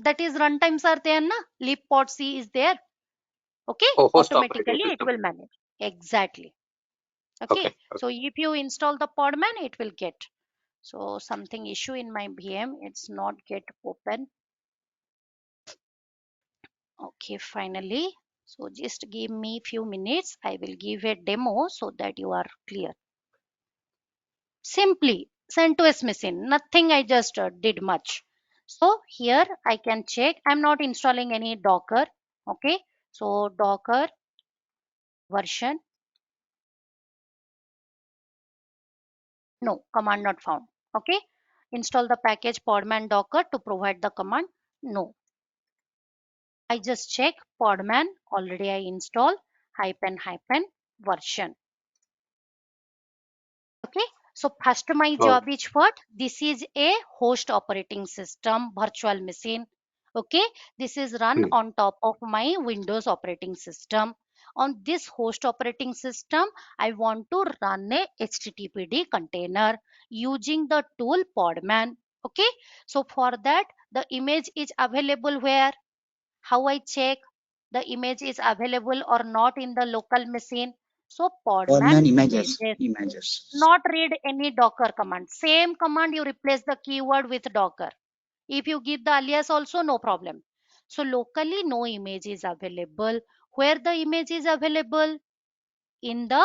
that is runtimes are there, na? libpodc is there. Okay, Oh, host operating automatically it system. will manage. Exactly. Okay. Okay, so if you install the Podman, it will get. So something issue in my VM, it's not get open. Okay, finally. So just give me few minutes. I will give a demo so that you are clear. Simply CentOS machine, nothing I just did much. So here I can check. I'm not installing any Docker. Okay, so Docker version, no, command not found. Okay, install the package podman docker to provide the command. No, I just check podman already I install hyphen hyphen version. Okay, so first my Oh, job is what? This is a host operating system virtual machine. Okay, this is run hmm. on top of my Windows operating system. On this host operating system, I want to run a HTTPD container using the tool Podman. Okay, so for that, the image is available where? How I check the image is available or not in the local machine? So Podman Podman images, images, images. not read any docker command. Same command you replace the keyword with docker. If you give the alias also, no problem. So locally no image is available. Where the image is available? In the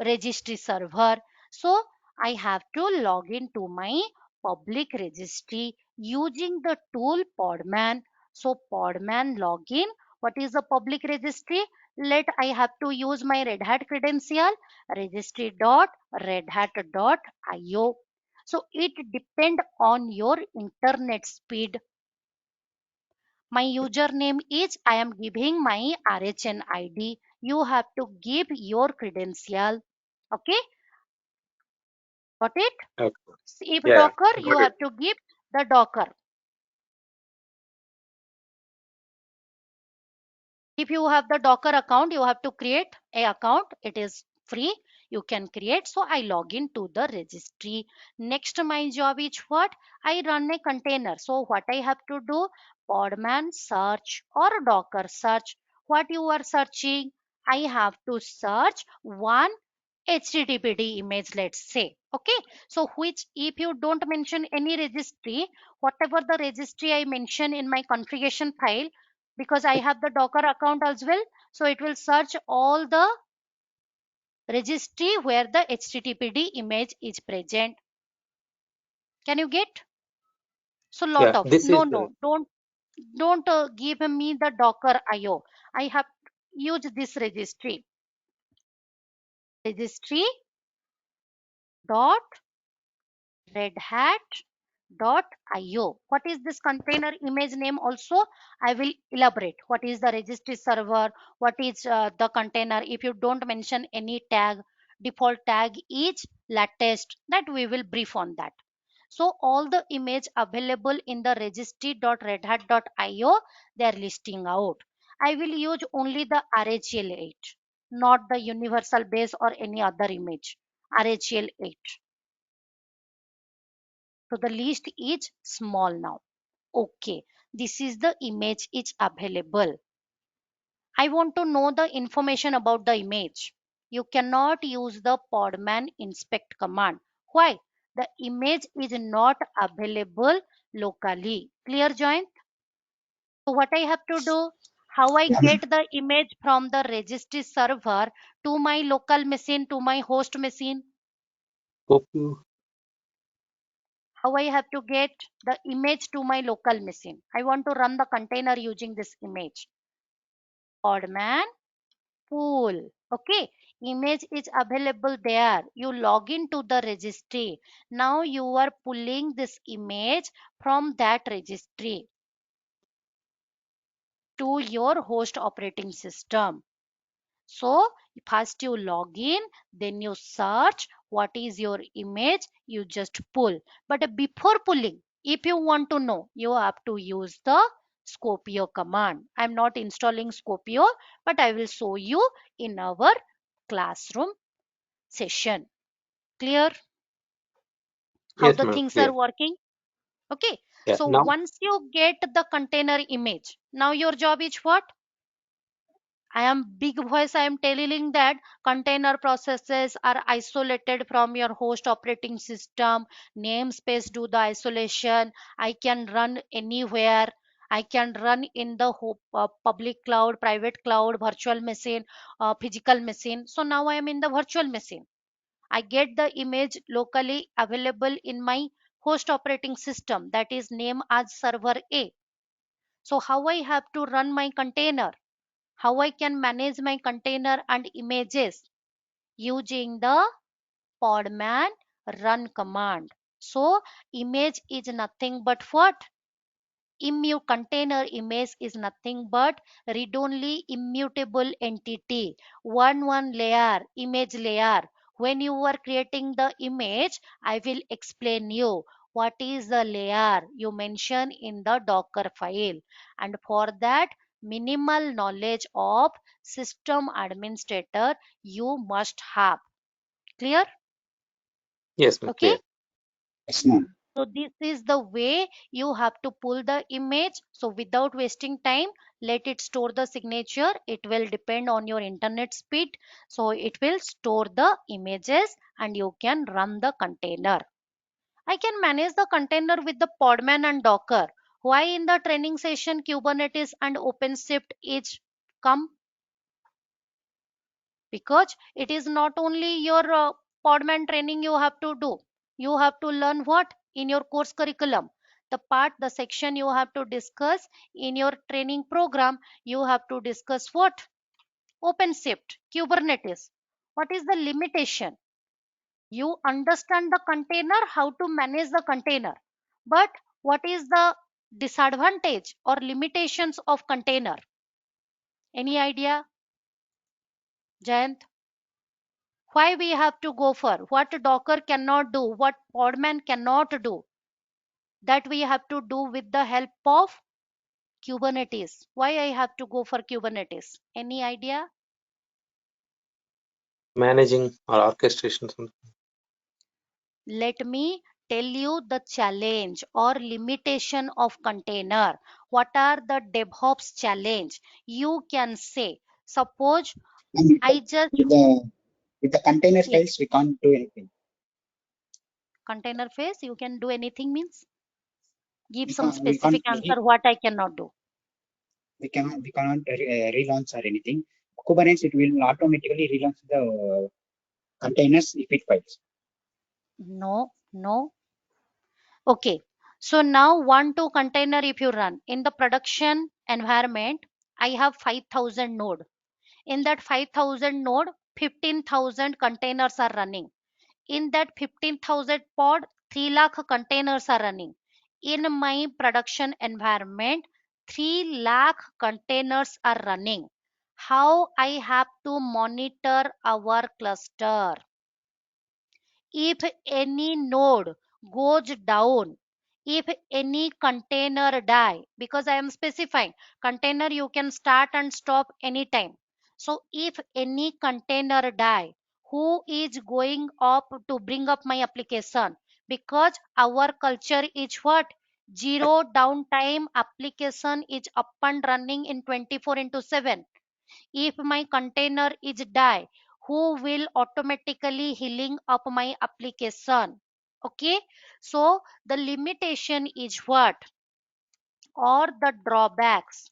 registry server. So I have to log into my public registry using the tool Podman. So Podman login. What is the public registry? Let I have to use my Red Hat credential registry.redhat.io. So it depend on your internet speed. My username is I am giving my RHN ID. You have to give your credential. Okay, got it? Okay. If Yeah, Docker, yeah, you got it. have to give the Docker. If you have the Docker account, you have to create a account. It is free. You can create. So I log into the registry. Next, my job is what? I run a container. So what I have to do? Podman search or Docker search. What you are searching? I have to search one HTTPD image, let's say. Okay. So which if you don't mention any registry, whatever the registry I mention in my configuration file, because I have the Docker account as well. So it will search all the registry where the HTTPD image is present. Can you get? So lot Yeah, of this is no, don't give me the Docker IO. I have used this registry dot red hat dot io. What is this container image name also? I will elaborate. What is the registry server? What is the container? If you don't mention any tag, default tag is latest. That we will brief on that. So all the image available in the registry.redhat.io, they are listing out. I will use only the RHEL8, not the universal base or any other image. RHEL8. So the list is small now. Okay, this is the image is available. I want to know the information about the image. You cannot use the podman inspect command. Why? The image is not available locally. Clear, Joint? So what I have to do? How I Yeah, ma'am. get the image from the registry server to my local machine, to my host machine? hope you. How I have to get the image to my local machine? I want to run the container using this image. Podman pool. Okay, image is available there. You log into the registry. Now you are pulling this image from that registry to your host operating system. So first you log in, then you search what is your image, you just pull. But before pulling, if you want to know, you have to use the Scopio command. I'm not installing Scopio, but I will show you in our classroom session. Clear how Yes, the ma'am. things are Clear. working? Okay. Yeah. So Now, once you get the container image, now your job is what? I am big voice. I am telling that container processes are isolated from your host operating system. Namespace do the isolation. I can run anywhere. I can run in the public cloud, private cloud, virtual machine, physical machine. So now I am in the virtual machine. I get the image locally available in my host operating system that is named as server A. So how I have to run my container? How I can manage my container and images using the podman run command. So image is nothing but what? Container image is nothing but read-only immutable entity. One layer, image layer. When you are creating the image, I will explain you what is the layer you mention in the Docker file. And for that, minimal knowledge of system administrator you must have. Clear? yes, ma'am. Okay. Clear. Yes, ma'am. So this is the way you have to pull the image. So without wasting time, let it store the signature. It will depend on your internet speed. So it will store the images and you can run the container. I can manage the container with the Podman and Docker. Why in the training session Kubernetes and OpenShift is come? Because it is not only your podman training you have to do. You have to learn what in your course curriculum, the section you have to discuss in your training program. You have to discuss what? OpenShift, Kubernetes. What is the limitation? You understand the container, how to manage the container, but what is the disadvantage or limitations of container? Any idea, Jayant? Why we have to go for what Docker cannot do, what Podman cannot do, that we have to do with the help of Kubernetes? Why I have to go for Kubernetes? Any idea? Managing or orchestration. Let me tell you the challenge or limitation of container. What are the DevOps challenge? You can say, suppose And I just, with the container yes, files, we can't do anything. container phase, you can do anything means give We some can't. We can't. specific answer what I cannot do. We cannot relaunch or anything. Kubernetes, it will automatically relaunch the containers if it fails. No, no. Okay. So now one to container if you run in the production environment, I have 5,000 node. In that 5,000 node, 15,000 containers are running. In that 15,000 pod, 3 lakh containers are running. In my production environment, 3 lakh containers are running. How I have to monitor our cluster? If any node goes down, if any container die, because I am specifying container you can start and stop anytime. So if any container die, who is going up to bring up my application? Because our culture is what? Zero downtime application is up and running in 24 into 7. If my container is die, who will automatically healing up my application? Okay, so the limitation is what, or the drawbacks,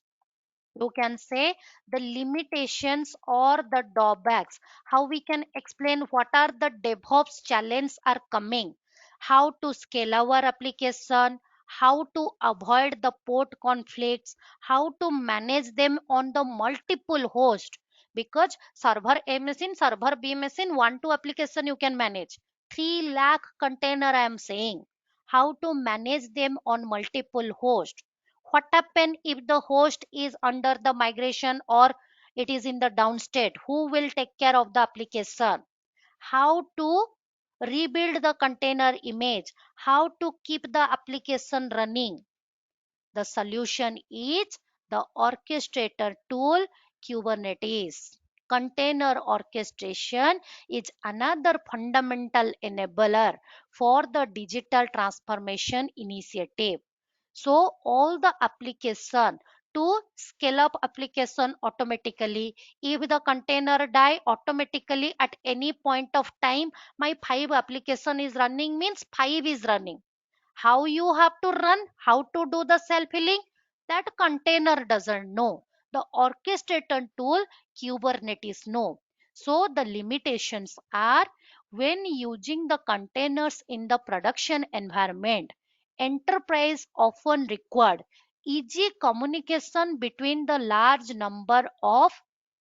you can say the limitations or the drawbacks. How we can explain what are the DevOps challenges are coming, how to scale our application, how to avoid the port conflicts, how to manage them on the multiple host, because server A machine, server B machine, one two application you can manage, 3 lakh container I am saying, how to manage them on multiple host. What happen if the host is under the migration or it is in the downstate? Who will take care of the application? How to rebuild the container image? How to keep the application running? The solution is the orchestrator tool, Kubernetes. Container orchestration is another fundamental enabler for the digital transformation initiative. So all the application to scale up application automatically. If the container die automatically at any point of time, my 5 application is running means 5 is running. How you have to run, how to do the self healing, that container doesn't know. The orchestrator tool Kubernetes know. So the limitations are, when using the containers in the production environment, enterprise often required easy communication between the large number of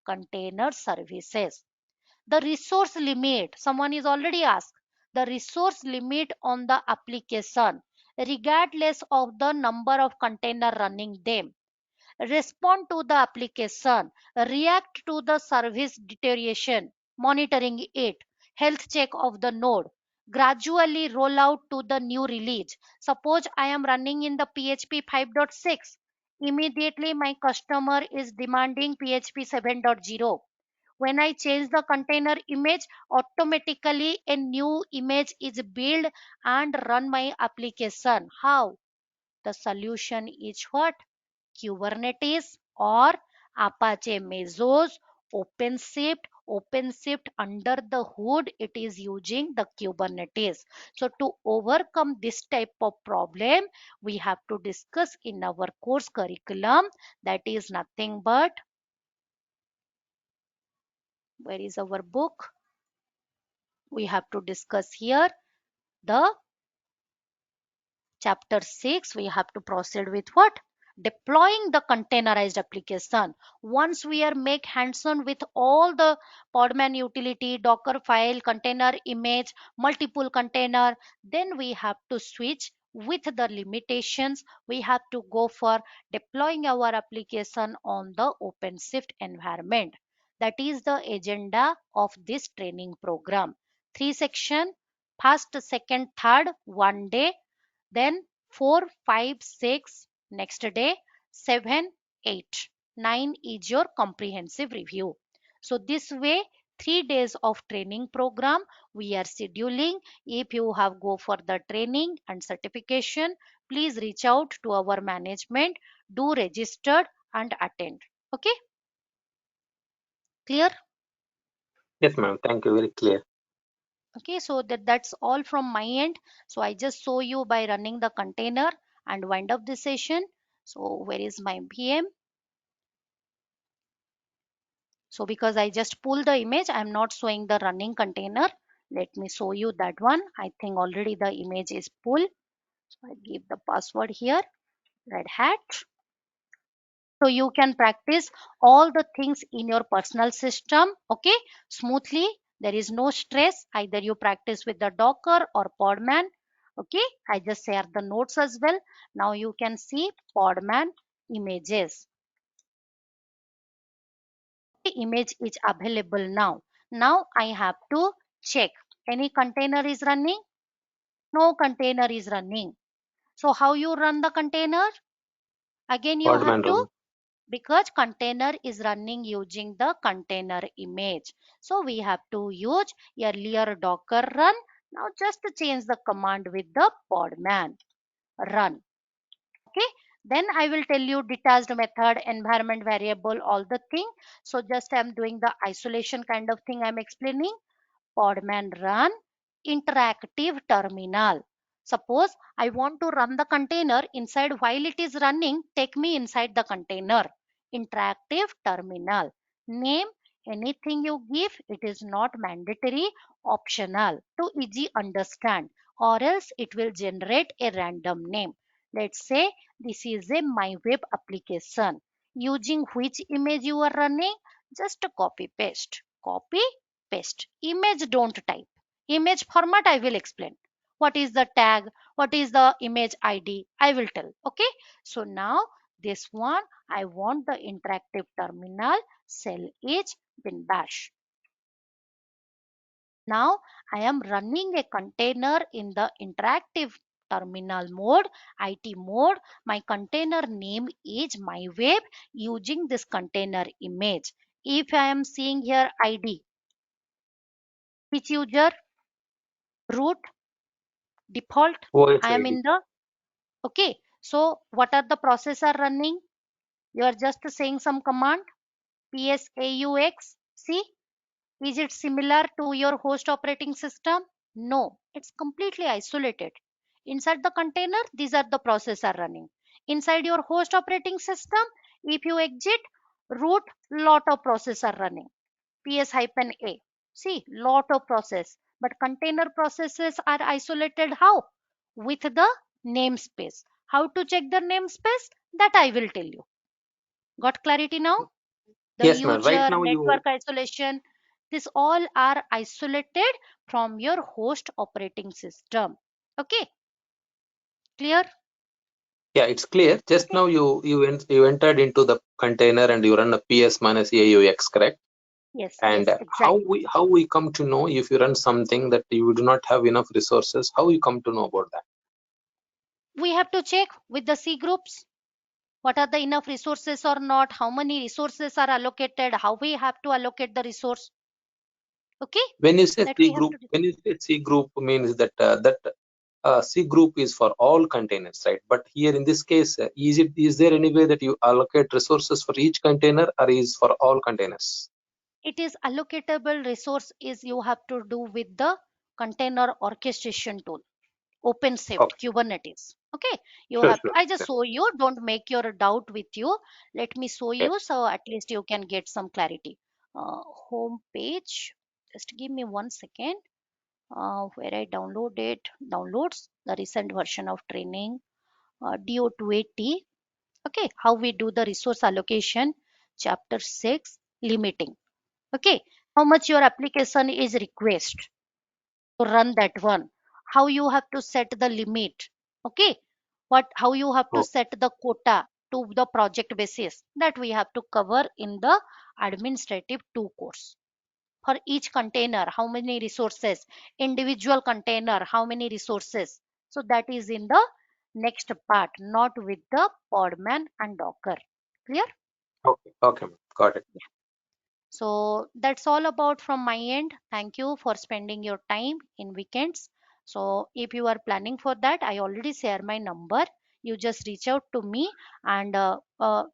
container services. The resource limit, someone is already asked, the resource limit on the application regardless of the number of container running them. Respond to the application, react to the service deterioration, monitoring it, health check of the node, gradually roll out to the new release. Suppose I am running in the PHP 5.6, immediately my customer is demanding PHP 7.0. When I change the container image, automatically a new image is built and run my application. How? The solution is what? Kubernetes or Apache Mesos, OpenShift. OpenShift under the hood, it is using the Kubernetes. So to overcome this type of problem, we have to discuss in our course curriculum. That is nothing but, where is our book? We have to discuss here the chapter 6. We have to proceed with what? Deploying the containerized application. Once we are make hands-on with all the Podman utility, Docker file, container image, multiple container, then we have to switch with the limitations. We have to go for deploying our application on the OpenShift environment. That is the agenda of this training program. 3 section, first, second, third, one day, then 4, 5, 6 next day, 7, 8, 9 is your comprehensive review. So this way 3 days of training program we are scheduling. If you have go for the training and certification, please reach out to our management, do register and attend. Okay, clear? Yes, ma'am. Thank you. Very clear. Okay, so that's all from my end. So I just show you by running the container and wind up this session. So where is my PM? So because I just pull the image, I'm not showing the running container. Let me show you that one. I think already the image is pull. So I give the password here, Red Hat. So you can practice all the things in your personal system, okay, smoothly. There is no stress. Either you practice with the Docker or Podman. Okay, I just share the notes as well. Now you can see Podman images. The image is available now. Now I have to check any container is running. No container is running. So how you run the container? Again you have Podman to, run. because container is running using the container image. So we have to use earlier Docker run. Now just change the command with the podman run. Okay. Then I will tell you detached method, environment variable, all the thing. So just I'm doing the isolation kind of thing I'm explaining. Podman run interactive terminal. Suppose I want to run the container inside while it is running, take me inside the container. Interactive terminal. Name anything you give, it is not mandatory, optional to easy understand, or else it will generate a random name. Let's say this is a my web application. Using which image you are running, just copy paste. Copy paste. Image don't type. Image format I will explain. What is the tag? What is the image ID? I will tell. Okay. So now this one I want the interactive terminal cell is bin bash. Now I am running a container in the interactive terminal mode, IT mode. My container name is my web using this container image. If I am seeing here ID, which user, root, default, OS I am ID. in the, okay. So what are the processor running? You are just saying some command, psaux. See, is it similar to your host operating system? No, it's completely isolated. Inside the container, these are the processor running. Inside your host operating system, if you exit root, lot of processor running. ps-a. See, lot of process. But container processes are isolated how? With the namespace. How to check the namespace? That I will tell you. Got clarity now? The Yes, ma'am. Right user, now you. network isolation, this all are isolated from your host operating system. Okay, clear? Yeah, it's clear. Just Okay. now you entered into the container and you run a ps minus aux, correct? Yes, And yes, exactly. how we come to know if you run something that you do not have enough resources? How you come to know about that? We have to check with the C groups what are the enough resources or not, how many resources are allocated, how we have to allocate the resource. Okay, When you say that C we have group, to do. when you say C group means that C group is for all containers, right? But here in this case, is there any way that you allocate resources for each container, or is for all containers? It is allocatable resource is you have to do with the container orchestration tool. OpenShift, Okay, Kubernetes. Okay, you sure, have to. sure. I just Yeah. show you. Don't make your doubt with you. Let me show Okay. you so at least you can get some clarity. Home page. Just give me 1 second. Where I downloaded downloads the recent version of training. DO280. Okay, how we do the resource allocation. Chapter 6, limiting. Okay, how much your application is request to run that one, how you have to set the limit, okay, what how you have to Oh, set the quota to the project basis, that we have to cover in the administrative 2 course. For each container how many resources, individual container how many resources, so that is in the next part, not with the podman and docker. Clear? okay, okay, ma'am. Got it. So that's all about from my end. Thank you for spending your time in weekends. So if you are planning for that, I already share my number. You just reach out to me, and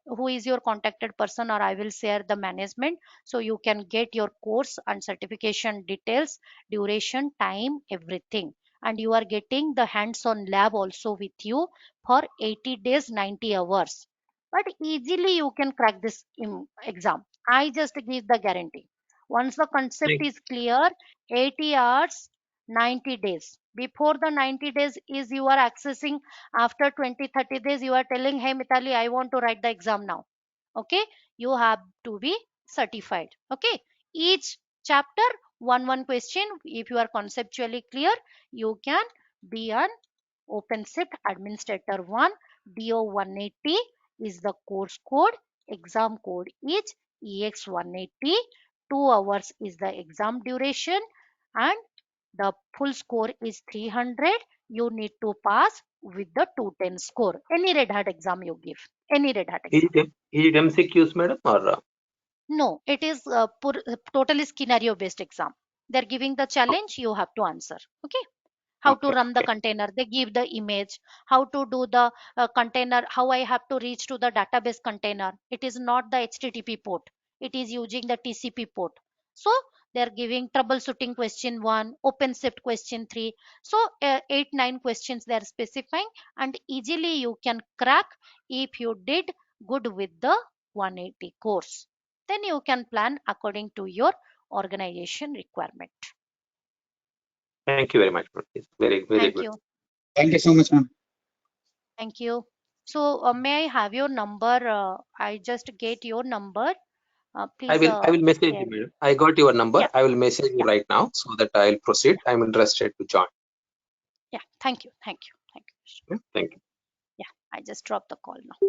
who is your contacted person, or I will share the management, so you can get your course and certification details, duration, time, everything. And you are getting the hands-on lab also with you for 80 days, 90 hours. But easily you can crack this exam. I just give the guarantee. Once the concept is clear, 80 hours, 90 days. Before the 90 days is you are accessing, after 20, 30 days, you are telling, hey, Mitali, I want to write the exam now. Okay, you have to be certified. Okay, each chapter, one question. If you are conceptually clear, you can be an OpenShift Administrator 1. DO 180 is the course code. Exam code is EX 180. 2 hours is the exam duration and the full score is 300. You need to pass with the 210 score. Any Red Hat exam you give. Any Red Hat exam. Is it MCQs, madam, or No, it is totally scenario based exam. They're giving the challenge, you have to answer. Okay, how to okay, run the okay. container, they give the image, how to do the container, how I have to reach to the database container. It is not the HTTP port, it is using the TCP port. So they are giving troubleshooting question 1, OpenShift question 3. So 8 9 questions they are specifying, and easily you can crack if you did good with the 180 course. Then you can plan according to your organization requirement. Thank you very much, madam. It's very, very Thank good. you. Thank you so much, ma'am. Thank you. So, may I have your number? I just get your number. Please I will message share you, me. madam. I got your number. Yeah, I will message you yeah, right now so that I'll proceed. I'm interested to join. yeah. Thank you. Thank you. Thank you. Yeah, thank you. Yeah, I just dropped the call now.